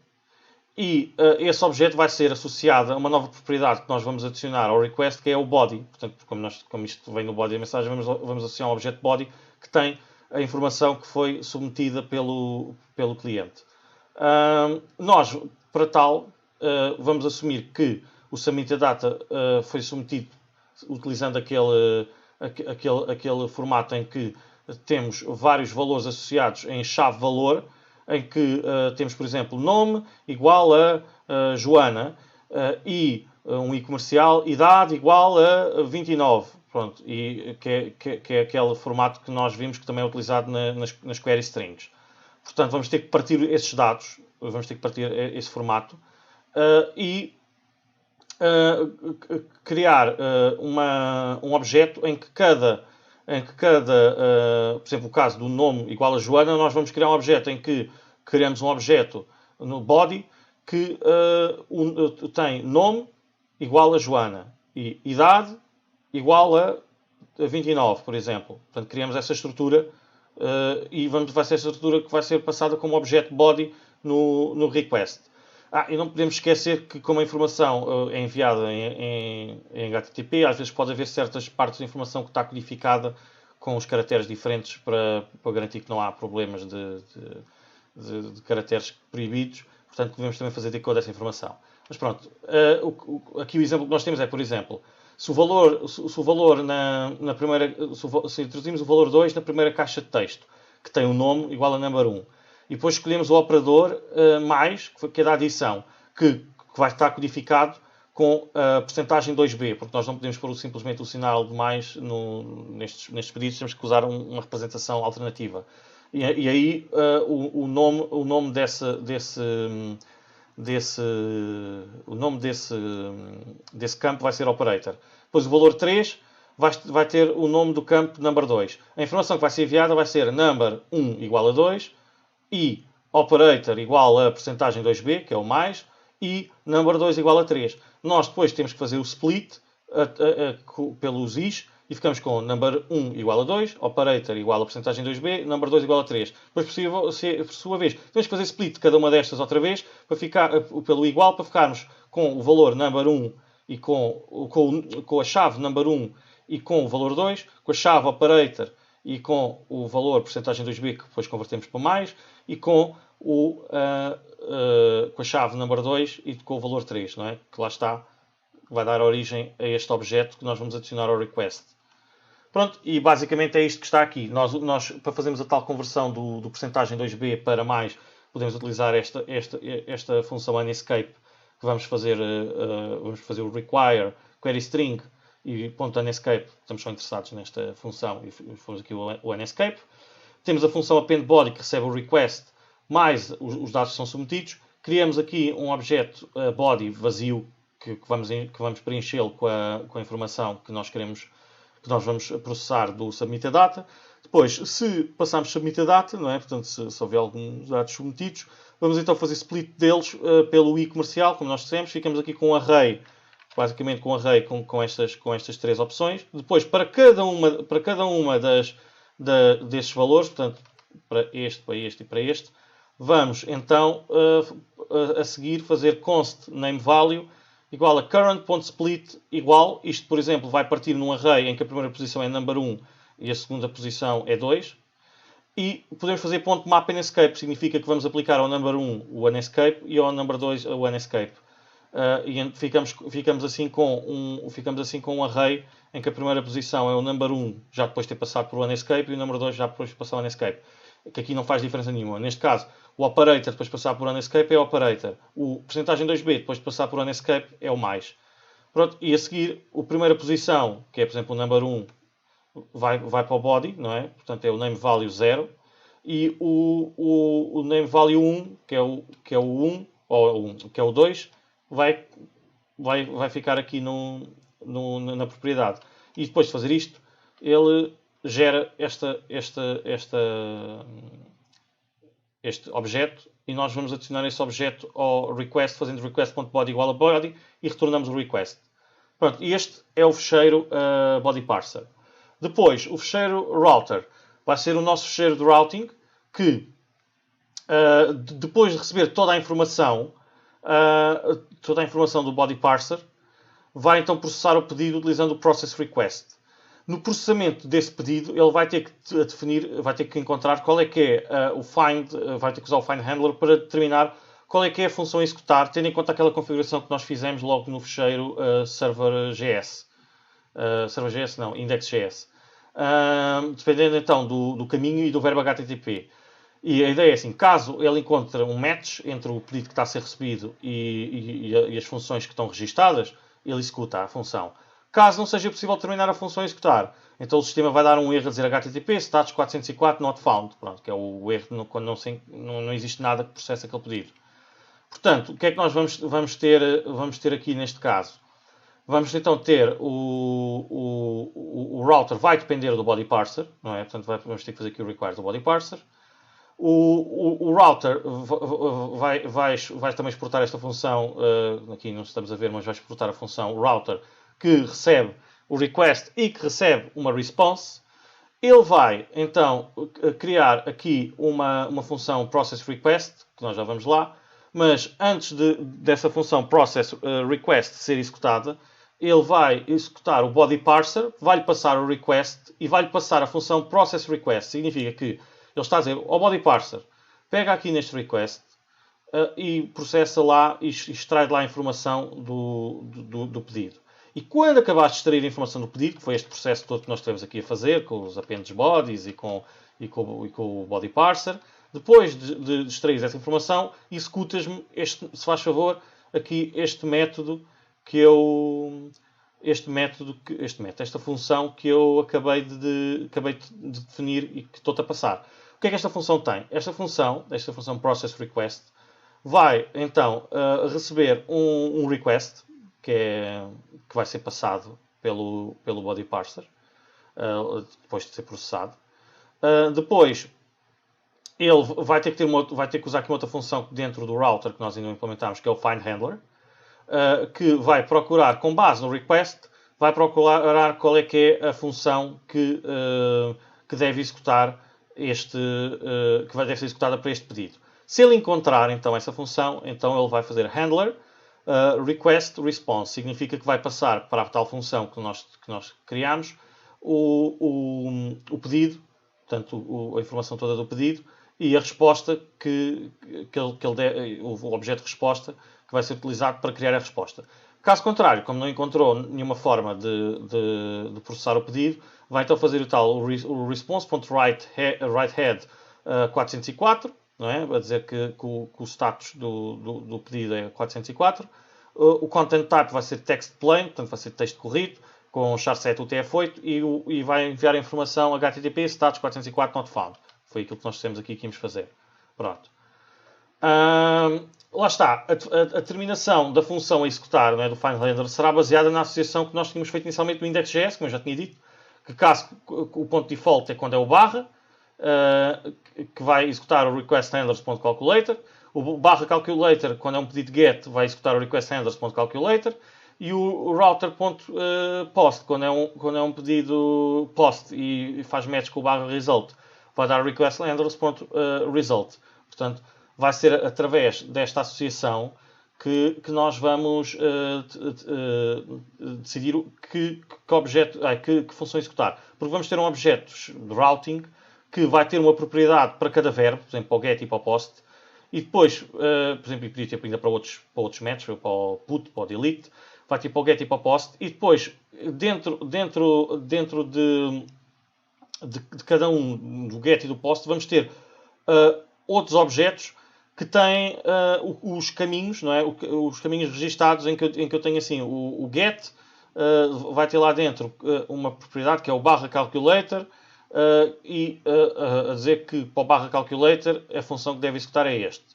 Speaker 1: e esse objeto vai ser associado a uma nova propriedade que nós vamos adicionar ao request, que é o body. Portanto, como isto vem no body da mensagem, vamos associar um objeto body que tem a informação que foi submetida pelo cliente. Nós, para tal, vamos assumir que o submitted data foi submetido utilizando aquele formato em que temos vários valores associados em chave-valor, em que temos, por exemplo, nome igual a Joana e um e-comercial, idade igual a 29. Pronto, e que é aquele formato que nós vimos que também é utilizado nas query strings. Portanto, vamos ter que partir esses dados, vamos ter que partir esse formato e criar um objeto em que cada por exemplo, o caso do nome igual a Joana, nós vamos criar um objeto em que criamos um objeto no body que tem nome igual a Joana e idade igual a 29, por exemplo. Portanto, criamos essa estrutura e vai ser essa estrutura que vai ser passada como objeto body no request. E não podemos esquecer que, como a informação é enviada em HTTP, às vezes pode haver certas partes da informação que está codificada com os caracteres diferentes para garantir que não há problemas de caracteres proibidos. Portanto, devemos também fazer decode dessa informação. Mas pronto, aqui o exemplo que nós temos é, por exemplo, se introduzimos o valor 2 na primeira caixa de texto, que tem o nome igual a number 1, e depois escolhemos o operador mais, que é da adição, que vai estar codificado com a percentagem 2b, porque nós não podemos pôr simplesmente o sinal de mais nestes pedidos, temos que usar uma representação alternativa. E aí o nome desse campo vai ser operator. Depois o valor 3 vai ter o nome do campo number 2. A informação que vai ser enviada vai ser number 1 igual a 2 e operator igual a percentagem 2b, que é o mais, e number 2 igual a 3. Nós depois temos que fazer o split pelos i's e ficamos com number 1 igual a 2, operator igual a percentagem 2b, number 2 igual a 3. Depois, por sua vez, temos que fazer split de cada uma destas outra vez para ficar pelo igual, para ficarmos com o valor number 1 e com a chave number 1 e com o valor 2, com a chave operator e com o valor percentagem 2b, que depois convertemos para mais, e com a chave number 2 e com o valor 3, não é? Que lá está, vai dar origem a este objeto que nós vamos adicionar ao request. Pronto, e basicamente é isto que está aqui. Nós para fazermos a tal conversão do percentagem 2b para mais, podemos utilizar esta função unescape, que vamos fazer o require, query string e .unescape. Estamos só interessados nesta função e fomos aqui o unescape. Temos a função append body, que recebe o request mais os dados que são submetidos. Criamos aqui um objeto body vazio que vamos preenchê-lo com a informação que nós vamos processar do submitted data. Depois, se passarmos submit a data, não é? Portanto, se houver alguns dados submetidos, vamos então fazer split deles pelo i comercial, como nós dissemos. Ficamos aqui com um array, basicamente com um array com estas três opções. Depois, para cada uma destes valores, portanto, para este e para este, vamos então a seguir fazer const name value igual a current.split igual. Isto, por exemplo, vai partir num array em que a primeira posição é number 1 e a segunda posição é 2. E podemos fazer .map nescape, significa que vamos aplicar ao number 1 o nescape e ao number 2 o nescape. E ficamos assim com um array em que a primeira posição é o number 1 já depois de ter passado por o nescape e o number 2 já depois de passar o nescape. Que aqui não faz diferença nenhuma. Neste caso, o operator depois de passar por o nescape é o operator. O percentagem 2b depois de passar por o nescape é o mais. Pronto, e a seguir, a primeira posição, que é por exemplo o number 1, vai para o body, não é? Portanto é o name value 0. E o name value 1, que é o 1, ou que é o 2, vai ficar aqui na propriedade. E depois de fazer isto, ele gera este objeto e nós vamos adicionar esse objeto ao request, fazendo request.body igual a body e retornamos o request. Pronto, e este é o fecheiro body parser. Depois, o fecheiro router vai ser o nosso fecheiro de routing que, depois de receber toda a informação do body parser, vai então processar o pedido utilizando o process request. No processamento desse pedido, ele vai ter que definir, vai ter que encontrar qual é que é o find, vai ter que usar o find handler para determinar qual é que é a função a executar, tendo em conta aquela configuração que nós fizemos logo no fecheiro server.js. Server.js não, index.js. Dependendo então do caminho e do verbo HTTP. E a ideia é assim, caso ele encontre um match entre o pedido que está a ser recebido e as funções que estão registadas, ele executa a função. Caso não seja possível determinar a função a executar, então o sistema vai dar um erro a dizer HTTP status 404 not found, pronto, que é o erro quando não existe nada que processe aquele pedido. Portanto, o que é que nós vamos ter aqui neste caso? Vamos então ter o router vai depender do body parser, não é? Portanto, vamos ter que fazer aqui o require do body parser. O router vai também exportar esta função, aqui não estamos a ver, mas vai exportar a função router que recebe o request e que recebe uma response. Ele vai então criar aqui uma função process request, que nós já vamos lá, mas antes dessa função process request ser executada, ele vai executar o body parser, vai-lhe passar o request e vai-lhe passar a função process request. Significa que ele está a dizer ao body parser, pega aqui neste request e processa lá e extrai de lá a informação do pedido. E quando acabaste de extrair a informação do pedido, que foi este processo todo que nós temos aqui a fazer, com os appendes bodies e com o body parser, depois de extrair essa informação, executas-me, se faz favor, aqui este método esta função que eu acabei de definir e que estou-te a passar. O que é que esta função tem? Esta função process request, vai então receber um request que vai ser passado pelo body parser depois de ser processado. Depois ele vai ter que usar aqui uma outra função dentro do router que nós ainda não implementámos, que é o find handler, que vai procurar, com base no request, vai procurar qual é que é a função que deve executar que deve ser executada para este pedido. Se ele encontrar então essa função, então ele vai fazer handler request response. Significa que vai passar para a tal função que nós criamos o pedido, portanto a informação toda do pedido e a resposta o objeto de resposta que vai ser utilizado para criar a resposta. Caso contrário, como não encontrou nenhuma forma de processar o pedido, vai então fazer o response.writehead 404, não é? Vai dizer que o status do pedido é 404. O content type vai ser text plain, portanto vai ser texto corrido, com char7 UTF-8 e vai enviar a informação HTTP status 404 not found. Foi aquilo que nós temos aqui que íamos fazer. Pronto. Lá está. A terminação da função a executar, não é, do find handler será baseada na associação que nós tínhamos feito inicialmente no index.js, como eu já tinha dito, que caso o ponto default é quando é o barra, que vai executar o requestHandlers.calculator. O barra calculator, quando é um pedido get, vai executar o requestHandlers.calculator. E o router.post, quando é um pedido post e faz match com o barra result, vai dar requestHandlers.result. Portanto, vai ser através desta associação que nós vamos decidir que função executar. Porque vamos ter um objeto de routing que vai ter uma propriedade para cada verbo, por exemplo, para o get e para o post, e depois, por exemplo, e podia ter ainda para outros métodos, para o put, para o delete, vai ter para o get e para o post, e depois, dentro de cada um, do get e do post, vamos ter outros objetos que têm os caminhos, não é? Os caminhos registados em que eu tenho assim, o get vai ter lá dentro uma propriedade que é o barra calculator, a dizer que para o barra calculator a função que deve executar é este.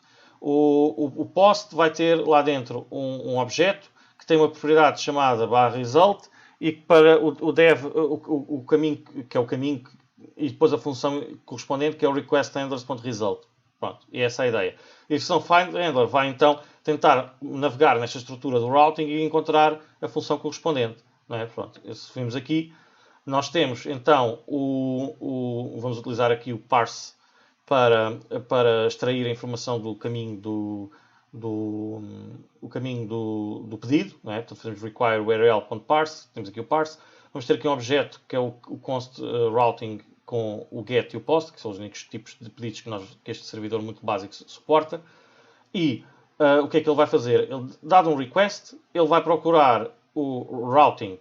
Speaker 1: O post vai ter lá dentro um objeto que tem uma propriedade chamada barra result e que para o dev, o caminho, que é o caminho, e depois a função correspondente que é o requestHandlers.result. Pronto, e essa é a ideia. E a função findHandler vai então tentar navegar nesta estrutura do routing e encontrar a função correspondente. Não é? Pronto, se vimos aqui, nós temos então vamos utilizar aqui o parse para extrair a informação do caminho do caminho do pedido, não é? Portanto, fazemos require url.parse, temos aqui o parse. Vamos ter aqui um objeto que é o const routing com o get e o post, que são os únicos tipos de pedidos que este servidor muito básico suporta. E o que é que ele vai fazer? Dado um request, ele vai procurar o routing,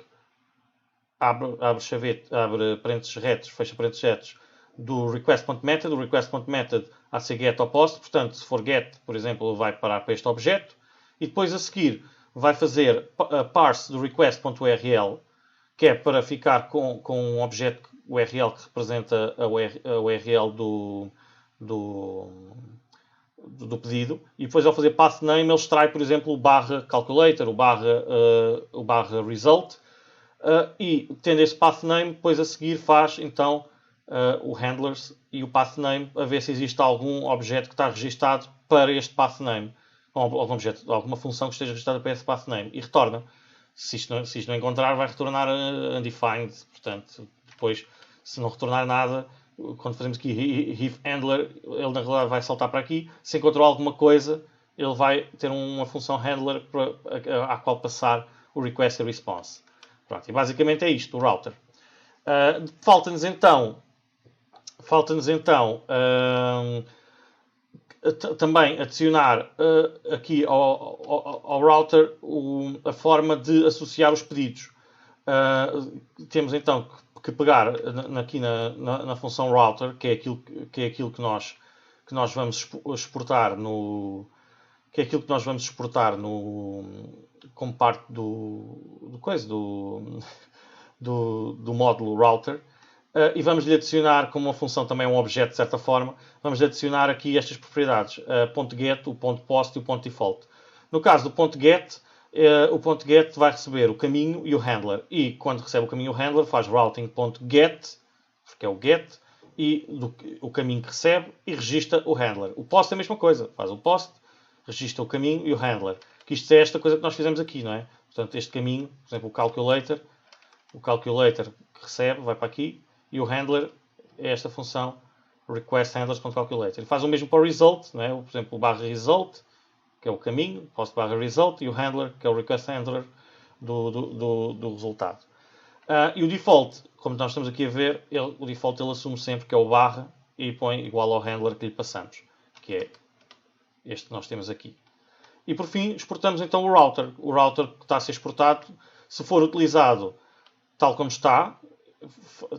Speaker 1: abre parênteses retos, fecha parênteses retos, do request.method. O request.method há de ser get ou post, portanto, se for get, por exemplo, ele vai parar para este objeto. E depois a seguir vai fazer a parse do request.url, que é para ficar com um objeto URL que representa a URL do pedido. E depois ao fazer path name ele extrai, por exemplo, o barra calculator, o barra result. E tendo esse path name, depois a seguir faz então o handlers e o path name a ver se existe algum objeto que está registado para este path name, alguma função que esteja registrada para esse path name, e retorna. Se isto não encontrar, vai retornar undefined. Portanto, depois, se não retornar nada, quando fazemos aqui if handler, ele na realidade vai saltar para aqui. Se encontrou alguma coisa, ele vai ter uma função handler à qual passar o request e response. Pronto, e basicamente é isto, o router. Falta-nos então também adicionar aqui ao router que a forma de associar os pedidos. Temos então que pegar aqui na função router, que é aquilo que nós vamos exportar como parte do módulo router. E vamos lhe adicionar, como uma função também um objeto de certa forma, vamos lhe adicionar aqui estas propriedades, .get, o .post e o .default. No caso do .get, o .get vai receber o caminho e o handler. E quando recebe o caminho e o handler, faz routing.get, porque é o get, e o caminho que recebe, e registra o handler. O post é a mesma coisa, faz o post, registra o caminho e o handler. Que isto é esta coisa que nós fizemos aqui, não é? Portanto, este caminho, por exemplo, o calculator que recebe, vai para aqui, e o handler é esta função requestHandlers.calculator. Ele faz o mesmo para o result, não é? Por exemplo, o barra result, que é o caminho, post barra result, e o handler, que é o requestHandler do resultado. E o default, como nós estamos aqui a ver, o default ele assume sempre que é o barra e põe igual ao handler que lhe passamos, que é este que nós temos aqui. E por fim, exportamos então o router. O router que está a ser exportado, se for utilizado tal como está,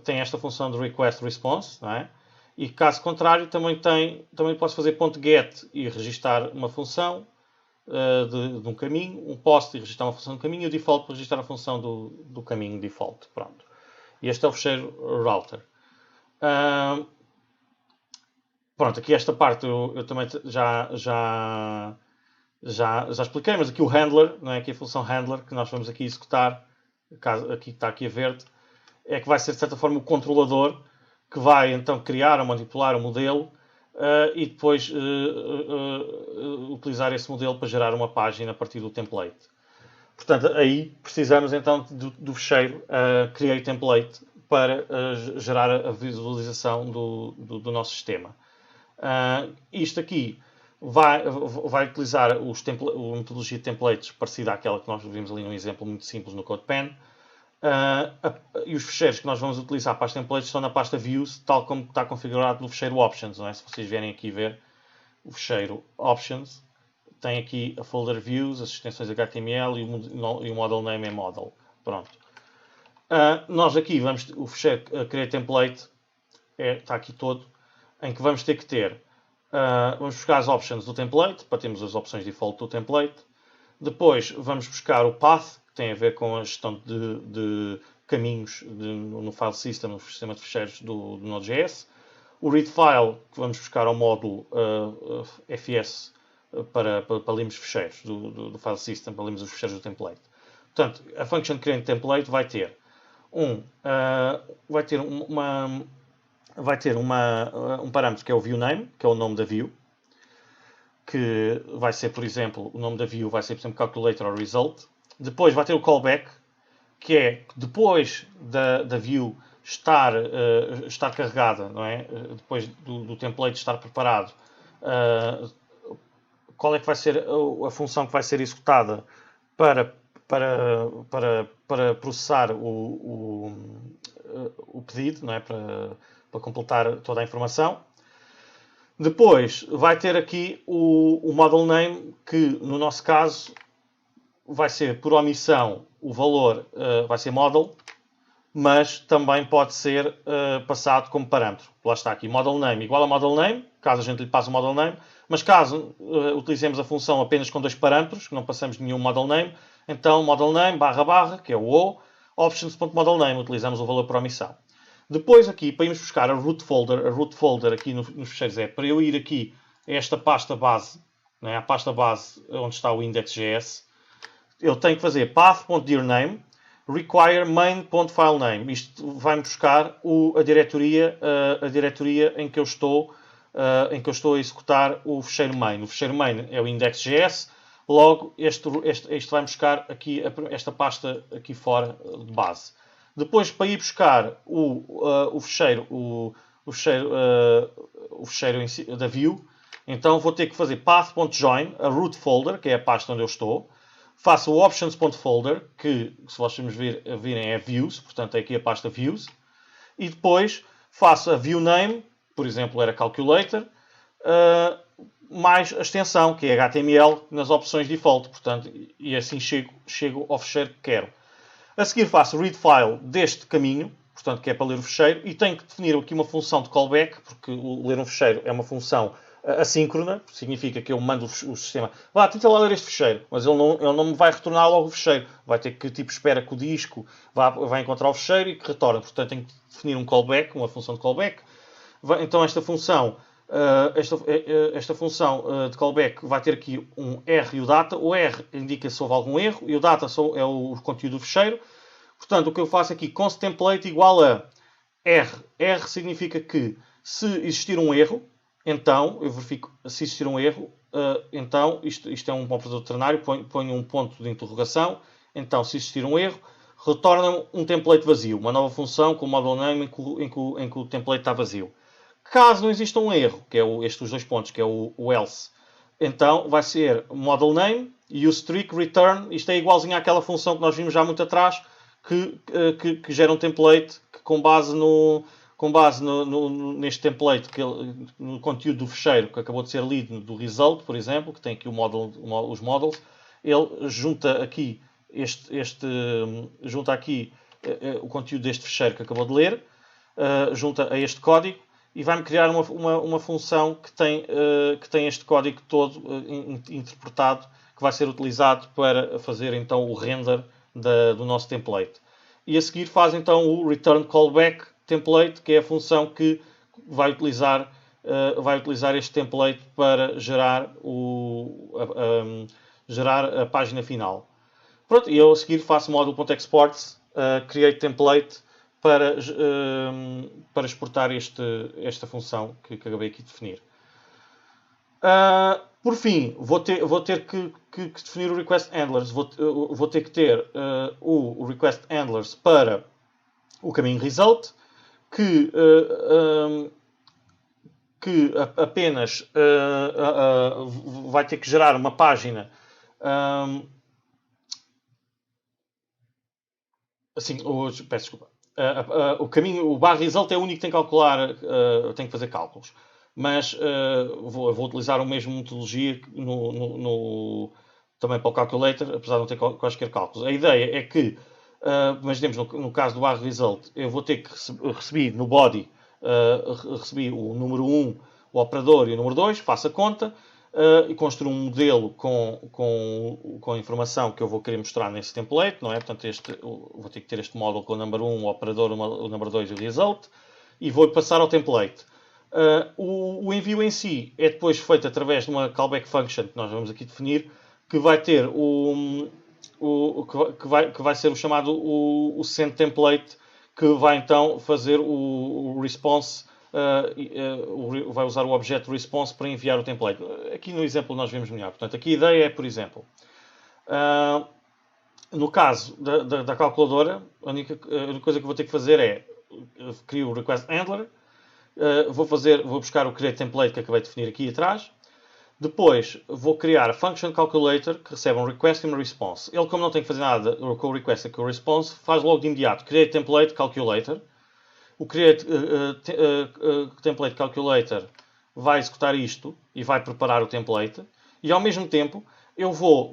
Speaker 1: tem esta função de request response, não é? E caso contrário, também posso fazer .get e registar uma função de um caminho, um post e registrar uma função de caminho, e o default para registrar a função do caminho default. Pronto. E este é o fecheiro router. Pronto, aqui esta parte eu também já expliquei, mas aqui o handler, não é? Aqui a função handler que nós vamos aqui executar, aqui está aqui a verde, é que vai ser de certa forma o controlador que vai então criar ou manipular o modelo e depois utilizar esse modelo para gerar uma página a partir do template. Portanto, aí precisamos então do fecheiro createTemplate para gerar a visualização do nosso sistema. Isto aqui vai utilizar a metodologia de templates parecida àquela que nós vimos ali num exemplo muito simples no CodePen. E os fecheiros que nós vamos utilizar para as templates estão na pasta Views, tal como está configurado no fecheiro Options. Não é? Se vocês vierem aqui ver o fecheiro Options, tem aqui a folder Views, as extensões HTML e o model name é model. Pronto. Nós aqui vamos, o fecheiro createTemplate está aqui todo, em que vamos ter que ter, vamos buscar as options do template, para termos as opções default do template. Depois vamos buscar o path, que tem a ver com a gestão de caminhos no file system, no sistema de fecheiros do Node.js. O readFile, que vamos buscar ao módulo FS para lermos fecheiros do file system, para lermos os fecheiros do template. Portanto, a function createTemplate vai ter um parâmetro que é o viewName, que é o nome da view, que vai ser, por exemplo, o nome da view vai ser, por exemplo, calculator ou result. Depois vai ter o callback, que é depois da view estar carregada, não é? Depois do template estar preparado, qual é que vai ser a função que vai ser executada para processar o pedido, não é? Para completar toda a informação. Depois vai ter aqui o model name, que no nosso caso vai ser por omissão o valor, vai ser model, mas também pode ser passado como parâmetro. Lá está aqui, model name igual a model name, caso a gente lhe passe o model name, mas caso utilizemos a função apenas com dois parâmetros, que não passamos nenhum model name, então model name // que é o options.modelName, utilizamos o valor por omissão. Depois aqui, para irmos buscar a root folder aqui nos fecheiros é para eu ir aqui a esta pasta base, né, a pasta base onde está o index.js, eu tenho que fazer path.dirname require main.filename. Isto vai-me buscar a diretoria em que eu estou a executar o fecheiro main. O fecheiro main é o index.js, logo este vai buscar aqui esta pasta aqui fora de base. Depois, para ir buscar o fecheiro da view, então vou ter que fazer path.join a root folder, que é a pasta onde eu estou. Faço o options.folder, que se vocês virem é views, portanto é aqui a pasta views. E depois faço a view name, por exemplo era calculator, mais a extensão, que é HTML, nas opções default. Portanto, e assim chego ao fecheiro que quero. A seguir faço o readFile deste caminho, portanto que é para ler o fecheiro, e tenho que definir aqui uma função de callback, porque o ler um fecheiro é uma função assíncrona, significa que eu mando o sistema, tenta lá ler este fecheiro, mas ele não me vai retornar logo o fecheiro, vai ter que espera que o disco vai encontrar o fecheiro e que retorna, portanto tenho que definir um callback, uma função de callback. Então esta função de callback vai ter aqui um R e o data. O R indica se houve algum erro e o data é o conteúdo do fecheiro. Portanto, o que eu faço aqui, constTemplate igual a R. R significa que se existir um erro, então eu verifico se existir um erro, então isto é um operador ternário, ponho um ponto de interrogação. Então, se existir um erro, retorna um template vazio, uma nova função com o model name em que o template está vazio. Caso não exista um erro, que é os dois pontos, que é o else, então vai ser model name e o strict return. Isto é igualzinho àquela função que nós vimos já muito atrás, que gera um template que com base neste template, no conteúdo do fecheiro que acabou de ser lido do result, por exemplo, que tem aqui os models, ele junta aqui o conteúdo deste fecheiro que acabou de ler, junta a este código e vai-me criar uma função que tem este código todo interpretado, que vai ser utilizado para fazer então o render do nosso template. E a seguir faz então o return callback template, que é a função que vai utilizar este template para gerar a página final. Pronto, e eu a seguir faço module.exports create template para exportar esta função que acabei aqui de definir. Por fim, vou ter que definir o request handlers. Vou ter que ter o request handlers para o caminho result, que apenas vai ter que gerar uma página. Peço desculpa. O bar result é o único que tem que calcular, tem que fazer cálculos. Mas vou utilizar a mesma metodologia também para o calculator, apesar de não ter quaisquer cálculos. A ideia é que, imaginemos no caso do bar result, eu vou ter que receber no body, recebi o número 1, o operador e o número 2, faço a conta e construo um modelo com a informação que eu vou querer mostrar nesse template, não é? Portanto, vou ter que ter este módulo com o número 1, o operador, o número 2 e o result, e vou passar ao template. O envio em si é depois feito através de uma callback function que nós vamos aqui definir, que vai ter que vai ser o chamado o send template, que vai então fazer o response, vai usar o objeto response para enviar o template. Aqui no exemplo nós vemos melhor. Portanto, aqui a ideia é, por exemplo, no caso da calculadora, a única coisa que vou ter que fazer é criar o request handler. Vou buscar o create template que acabei de definir aqui atrás. Depois vou criar a function calculator que recebe um request e uma response. Ele, como não tem que fazer nada com o request e com o response, faz logo de imediato create template calculator. O create template calculator vai executar isto e vai preparar o template. E ao mesmo tempo eu vou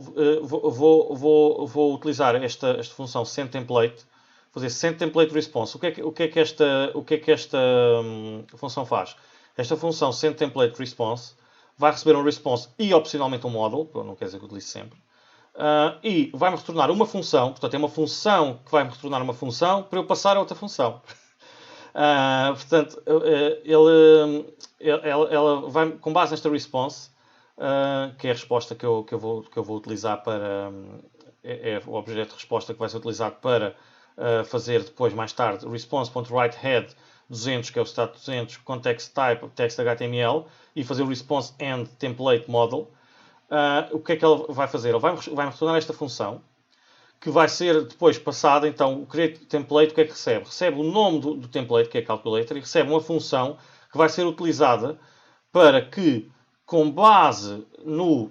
Speaker 1: utilizar esta função sendTemplate, fazer sendTemplate response. O que é que esta função faz? Esta função sendTemplate response vai receber um response e opcionalmente um model, não quer dizer que eu utilize sempre, e vai-me retornar uma função. Portanto, é uma função que vai-me retornar uma função para eu passar a outra função. Portanto, ela vai, com base nesta response, que é a resposta que eu vou utilizar para... é o objeto de resposta que vai ser utilizado para fazer depois, mais tarde, response.writeHead 200, que é o status 200, context type, text HTML, e fazer o response end template model. O que é que ela vai fazer? Ela vai retornar esta função, que vai ser depois passada, então, o create template, o que é que recebe? Recebe o nome do template, que é calculator, e recebe uma função que vai ser utilizada para que, com base no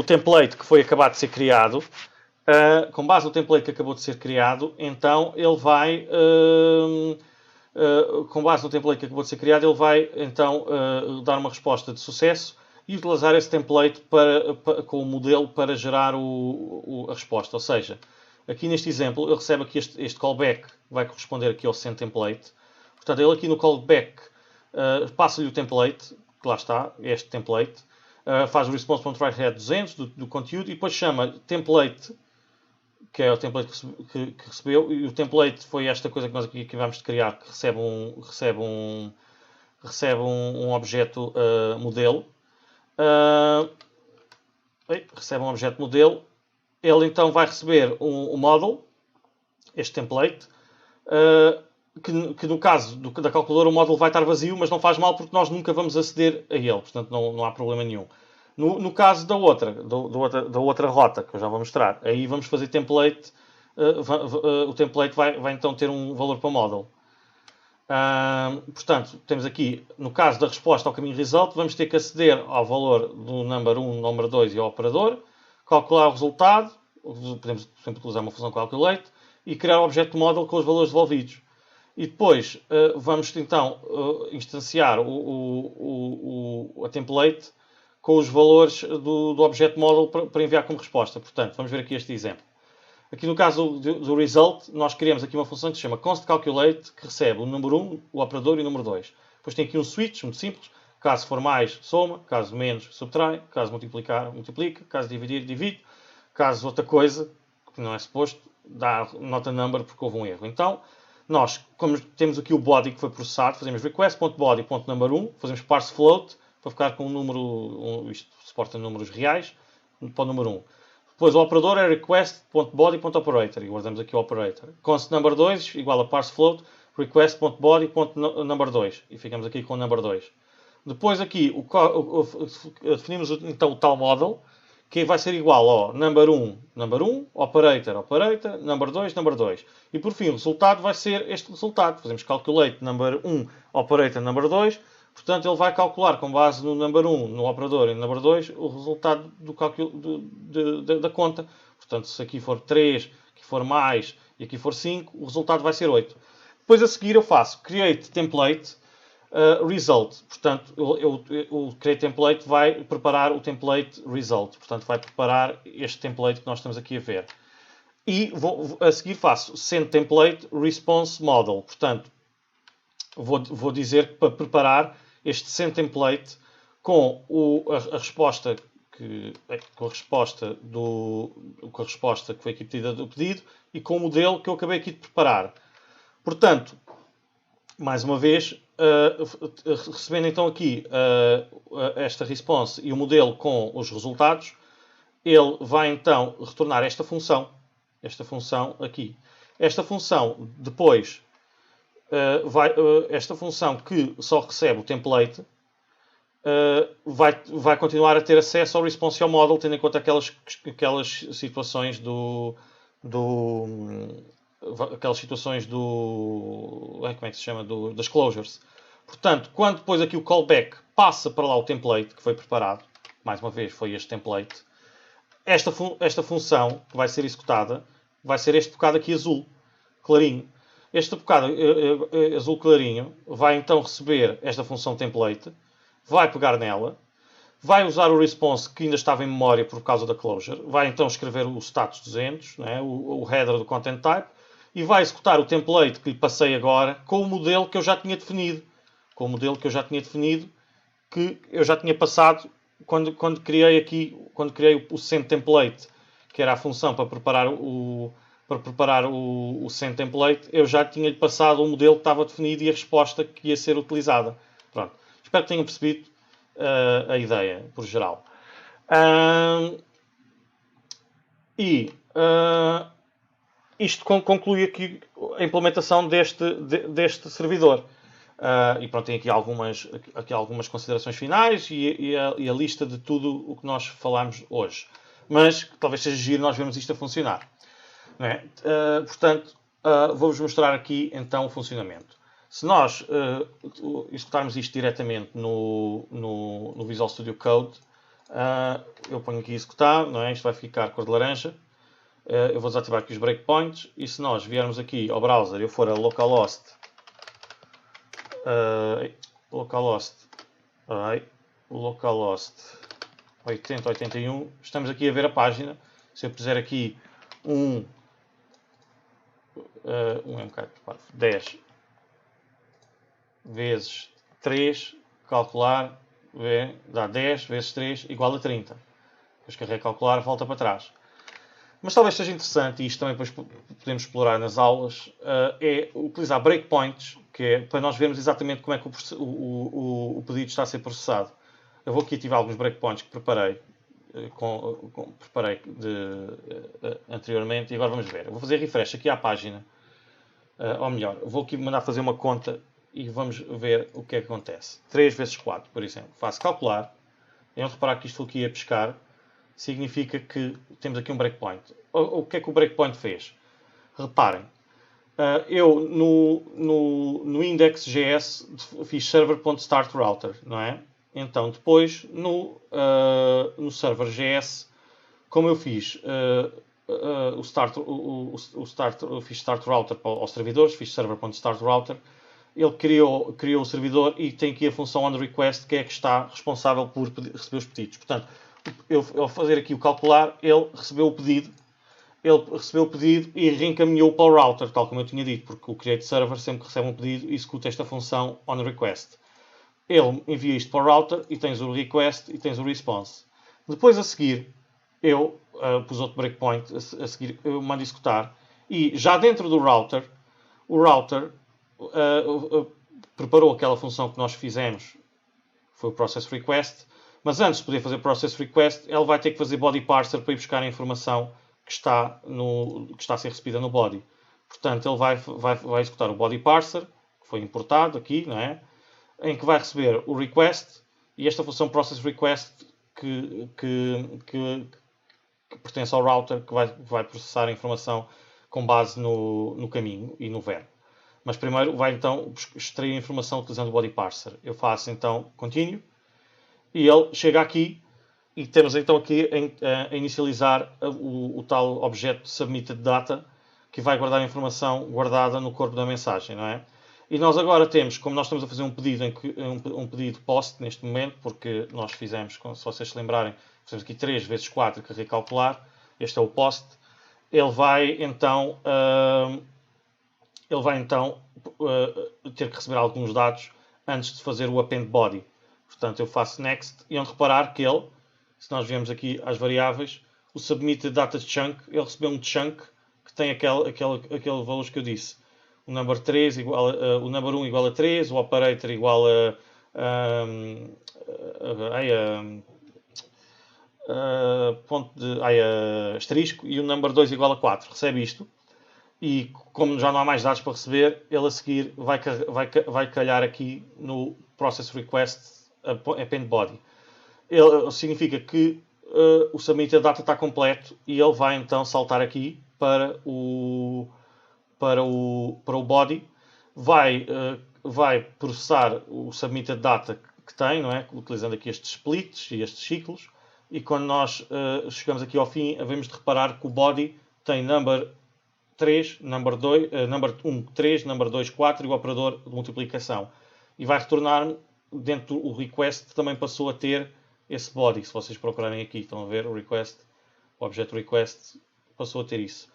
Speaker 1: template que foi acabado de ser criado, então ele vai, com base no template que acabou de ser criado, ele vai então dar uma resposta de sucesso e utilizar esse template com o modelo para gerar a resposta. Ou seja, aqui neste exemplo, ele recebe aqui este callback, vai corresponder aqui ao sendTemplate. Portanto, ele aqui no callback passa-lhe o template, que lá está, este template, faz o response.writeHead 200 do conteúdo e depois chama template, que é o template que recebeu, e o template foi esta coisa que nós aqui acabamos de criar, que recebe um objeto modelo. Recebe um objeto modelo. Ele então vai receber um model, este template, que no caso da calculadora o model vai estar vazio, mas não faz mal porque nós nunca vamos aceder a ele, portanto não há problema nenhum. No caso da outra rota, que eu já vou mostrar, aí vamos fazer template, o template vai então ter um valor para model. Portanto, temos aqui, no caso da resposta ao caminho result, vamos ter que aceder ao valor do number 1, number 2 e ao operador, calcular o resultado, podemos sempre utilizar uma função calculate, e criar o objeto model com os valores devolvidos. E depois vamos então instanciar a template com os valores do objeto model para enviar como resposta. Portanto, vamos ver aqui este exemplo. Aqui no caso do result, nós criamos aqui uma função que se chama constCalculate, que recebe o número 1, o operador e o número 2. Depois tem aqui um switch, muito simples. Caso for mais, soma. Caso menos, subtrai. Caso multiplicar, multiplica. Caso dividir, divide. Caso outra coisa, que não é suposto, dá nota number porque houve um erro. Então, nós, como temos aqui o body que foi processado, fazemos request.body.number1, fazemos parse float, para ficar com um número, isto suporta números reais, para o número 1. Depois o operador é request.body.operator e guardamos aqui o operator. Const number 2 igual a parse float request.body.number2 e ficamos aqui com o number 2. Depois aqui definimos então o tal model que vai ser igual ao number 1, operator, number 2, number 2. E por fim o resultado vai ser este resultado. Fazemos calculate number 1, operator, number 2. Portanto, ele vai calcular com base no number 1, no operador e no number 2, o resultado do cálculo da conta. Portanto, se aqui for 3, aqui for mais e aqui for 5, o resultado vai ser 8. Depois a seguir eu faço create template result. Portanto, o create template vai preparar o template result. Portanto, vai preparar este template que nós estamos aqui a ver. E a seguir faço send template response model. Portanto, vou dizer que para preparar este send template com a resposta que foi aqui pedida do pedido e com o modelo que eu acabei aqui de preparar. Portanto, mais uma vez, recebendo então aqui esta response e o modelo com os resultados, ele vai então retornar esta função aqui. Esta função depois esta função que só recebe o template vai continuar a ter acesso ao response ao model, tendo em conta aquelas situações como é que se chama? Das closures. Portanto, quando depois aqui o callback passa para lá o template que foi preparado, mais uma vez foi este template, esta função que vai ser executada vai ser este bocado aqui azul, clarinho. Este bocado azul clarinho vai então receber esta função template, vai pegar nela, vai usar o response que ainda estava em memória por causa da closure, vai então escrever o status 200, né, o header do content type, e vai executar o template que lhe passei agora com o modelo que eu já tinha definido. Que eu já tinha passado quando criei o send template, que era a função para preparar o send template, eu já tinha-lhe passado o modelo que estava definido e a resposta que ia ser utilizada. Pronto. Espero que tenham percebido a ideia, por geral. Isto conclui aqui a implementação deste servidor. E pronto, tem aqui algumas considerações finais e a lista de tudo o que nós falámos hoje. Mas talvez seja giro nós vermos isto a funcionar. Não é? Portanto, vou-vos mostrar aqui então o funcionamento. Se nós executarmos isto diretamente no Visual Studio Code, eu ponho aqui executar, não é? Isto vai ficar cor de laranja. Eu vou desativar aqui os breakpoints e se nós viermos aqui ao browser e eu for a localhost 8081, estamos aqui a ver a página. Se eu puser aqui é um bocado 10 vezes 3, calcular, dá 10 vezes 3 igual a 30. Depois carrego calcular, volta para trás. Mas talvez seja interessante, e isto também depois podemos explorar nas aulas, é utilizar breakpoints, que é para nós vermos exatamente como é que o pedido está a ser processado. Eu vou aqui ativar alguns breakpoints que preparei, anteriormente, e agora vamos ver. Eu vou fazer refresh aqui à página, ou melhor, vou aqui mandar fazer uma conta e vamos ver o que é que acontece. 3 vezes 4, por exemplo. Faço calcular, e vamos reparar que isto aqui a pescar, significa que temos aqui um breakpoint. O que é que o breakpoint fez? Reparem, eu no index.js fiz server.startRouter, não é? Então depois no server.js, como eu fiz fiz startRouter aos servidores, fiz server.startRouter, ele criou o servidor e tem aqui a função onRequest, que é que está responsável por receber os pedidos. Portanto, ao fazer aqui o calcular, ele recebeu o pedido e reencaminhou para o router, tal como eu tinha dito, porque o create server sempre que recebe um pedido executa esta função onRequest. Ele envia isto para o router e tens o request e tens o response. Depois a seguir, eu pus outro breakpoint, a seguir eu mando executar e já dentro do router, o router preparou aquela função que nós fizemos, foi o process request, Mas antes de poder fazer process request, ele vai ter que fazer body parser para ir buscar a informação que está a ser recebida no body. Portanto, ele vai executar o body parser, que foi importado aqui, não é? Em que vai receber o request e esta função process request que pertence ao router, que vai processar a informação com base no caminho e no verbo. Mas primeiro vai então extrair a informação utilizando o body parser. Eu faço então continue e ele chega aqui e temos então aqui a inicializar o tal objeto submitted data que vai guardar a informação guardada no corpo da mensagem, não é? E nós agora temos, como nós estamos a fazer um pedido, um pedido post neste momento, porque nós fizemos, se vocês se lembrarem, fizemos aqui 3 vezes 4 que recalcular, este é o post, ele vai então ter que receber alguns dados antes de fazer o append body. Portanto, eu faço next e onde reparar que ele, se nós viemos aqui às variáveis, o submitted data chunk, ele recebeu um chunk que tem aquele valor que eu disse. O number 3 o number 1 igual a 3, o operator igual asterisco e o number 2 igual a 4. Recebe isto. E como já não há mais dados para receber, ele a seguir vai calhar aqui no process request append body. Ele significa que o submitted data está completo e ele vai então saltar aqui para o body, vai processar o submitted data que tem, não é? Utilizando aqui estes splits e estes ciclos, e quando nós chegamos aqui ao fim, havemos de reparar que o body tem number 3, number 1, 3, number 2, 4 e o operador de multiplicação. E vai retornar dentro do request, também passou a ter esse body. Se vocês procurarem aqui, estão a ver o request, o objeto request passou a ter isso.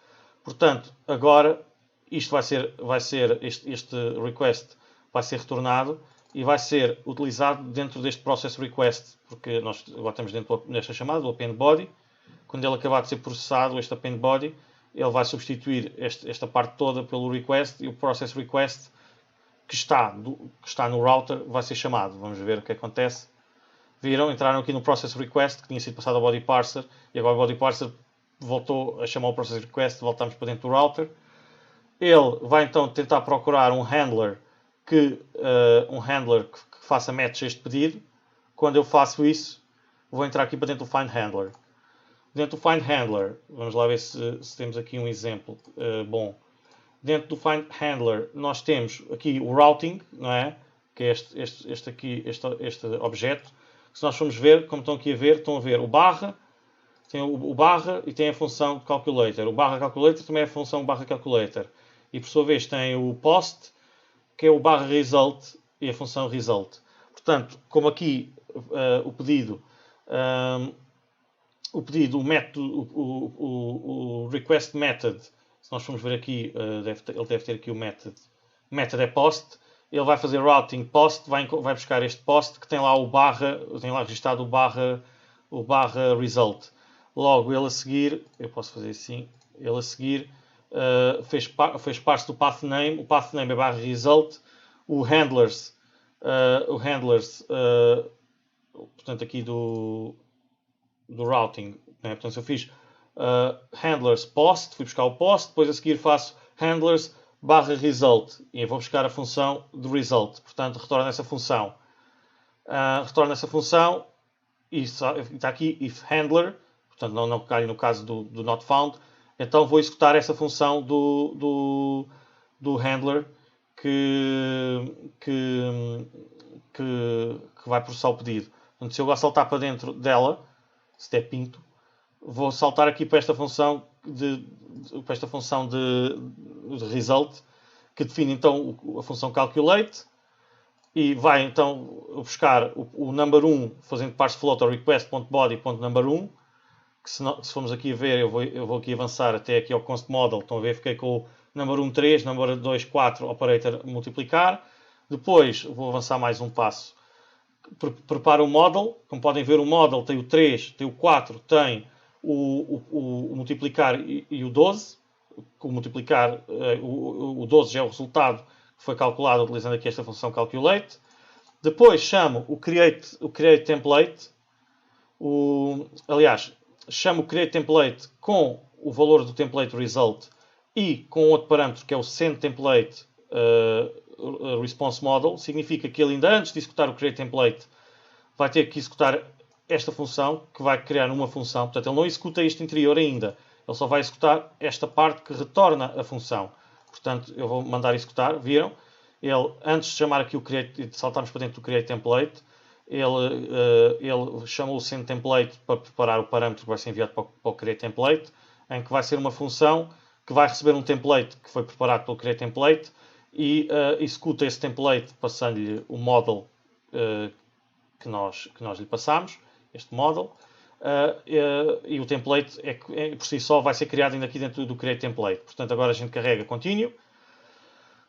Speaker 1: Portanto, agora isto este request vai ser retornado e vai ser utilizado dentro deste process request, porque nós agora estamos dentro desta chamada, do append body. Quando ele acabar de ser processado, este append body, ele vai substituir esta parte toda pelo request e o process request que está no router vai ser chamado. Vamos ver o que acontece. Viram? Entraram aqui no process request que tinha sido passado ao body parser e agora o body parser voltou a chamar o process request, voltamos para dentro do router. Ele vai então tentar procurar um handler que faça match a este pedido. Quando eu faço isso, vou entrar aqui para dentro do find handler. Dentro do find handler, vamos lá ver se temos aqui um exemplo bom. Dentro do find handler, nós temos aqui o routing, não é? Que é este objeto. Se nós formos ver, como estão aqui a ver, estão a ver o barra, tem o barra e tem a função calculator. O barra calculator também é a função barra calculator. E por sua vez tem o post, que é o barra result e a função result. Portanto, como aqui o pedido, o método, o request method, se nós formos ver aqui, ele deve ter aqui o method é post, ele vai fazer routing post, vai buscar este post que tem lá o barra, tem lá registado o barra result. Logo, ele a seguir, eu posso fazer assim, ele a seguir fez parte do path name, o path name é barra result, o handlers, portanto aqui do routing, né? Portanto se eu fiz handlers post, fui buscar o post, depois a seguir faço handlers barra result e vou buscar a função do result, portanto retorna essa função. E está aqui if handler, portanto não cai no caso do not found, então vou executar essa função do handler que vai processar o pedido. Portanto, se eu agora saltar para dentro dela, step-into, vou saltar aqui para esta função de result, que define então a função calculate, e vai então buscar o number 1 fazendo parse float ao request.body.number1, que se formos aqui a ver, eu vou aqui avançar até aqui ao const model, estão a ver, fiquei com o number 1 3, number 2 4, operator multiplicar. Depois vou avançar mais um passo, preparo o model, como podem ver o model tem o 3, tem o 4, tem o multiplicar e o 12, o multiplicar, o 12 já é o resultado que foi calculado utilizando aqui esta função calculate. Depois chamo o create template, aliás, chamo o createTemplate com o valor do template result e com outro parâmetro que é o sendTemplate response model. Significa que ele ainda antes de executar o createTemplate vai ter que executar esta função, que vai criar uma função. Portanto, ele não executa este interior ainda. Ele só vai executar esta parte que retorna a função. Portanto, eu vou mandar executar. Viram? Ele, antes de chamar aqui o create, saltarmos para dentro do createTemplate, ele chamou o sendTemplate para preparar o parâmetro que vai ser enviado para o createTemplate, em que vai ser uma função que vai receber um template que foi preparado pelo createTemplate e executa esse template passando-lhe o model que nós lhe passamos, este model, e o template por si só vai ser criado ainda aqui dentro do createTemplate. Portanto, agora a gente carrega continue.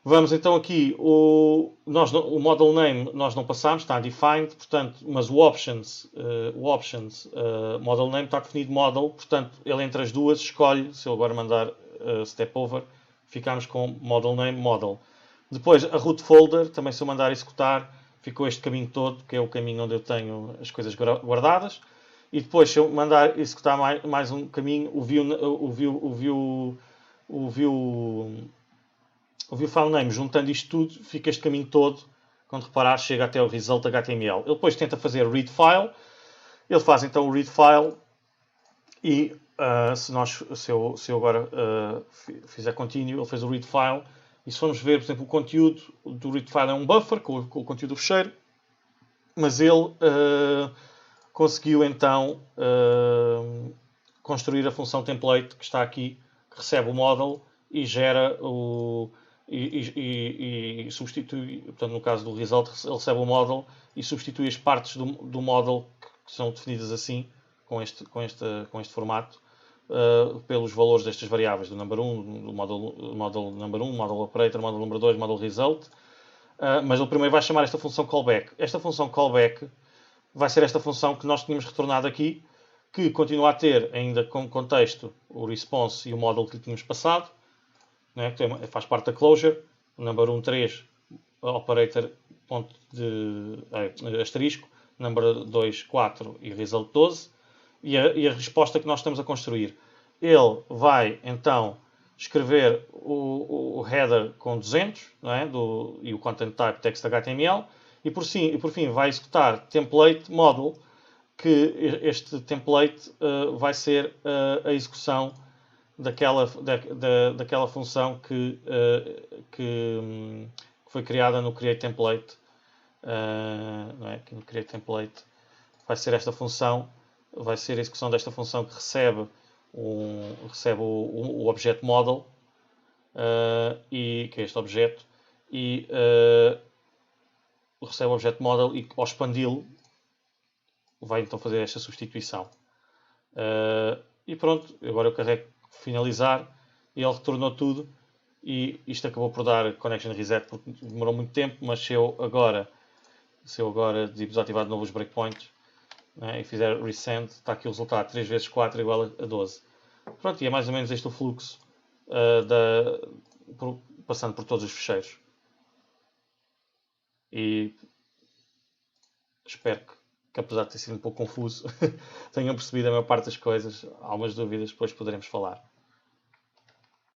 Speaker 1: Vamos então aqui, o model name nós não passamos, está defined, portanto, mas o options model name está definido model, portanto, ele entre as duas escolhe, se eu agora mandar step over, ficamos com model name model. Depois a root folder, também se eu mandar executar, ficou este caminho todo, que é o caminho onde eu tenho as coisas guardadas. E depois se eu mandar executar mais um caminho, o view file name, juntando isto tudo, fica este caminho todo. Quando reparar, chega até o result HTML. Ele depois tenta fazer read file. Ele faz então o read file e se eu agora fizer continue, ele fez o read file. E se formos ver, por exemplo, o conteúdo do read file é um buffer com o conteúdo do fecheiro, mas ele conseguiu então construir a função template que está aqui, que recebe o model e gera e substitui, portanto, no caso do result, ele recebe o model e substitui as partes do model que são definidas assim, com este formato, pelos valores destas variáveis, do number 1, do model number 1, model operator, model number 2, model result. Mas ele primeiro vai chamar esta função callback. Esta função callback vai ser esta função que nós tínhamos retornado aqui, que continua a ter ainda como contexto o response e o model que lhe tínhamos passado, né, que faz parte da closure, o number 1, 3, operator, ponto de asterisco, number 2, 4 e result 12, e a resposta que nós estamos a construir. Ele vai então escrever o header com 200, não é? E o content type text HTML, e por fim vai executar template model, que este template vai ser a execução daquela função que foi criada no createTemplate. Não é? Aqui no createTemplate vai ser esta função, vai ser a execução desta função que recebe o objeto model, que é este objeto, e recebe o objeto model e ao expandi-lo vai então fazer esta substituição. E pronto, agora eu carrego finalizar e ele retornou tudo e isto acabou por dar connection reset porque demorou muito tempo, mas se eu agora desativar de novo os breakpoints, né, e fizer resend, está aqui o resultado, 3 vezes 4 igual a 12. Pronto, e é mais ou menos este o fluxo passando por todos os ficheiros. E espero que apesar de ter sido um pouco confuso, tenham percebido a maior parte das coisas. Há algumas dúvidas, depois poderemos falar.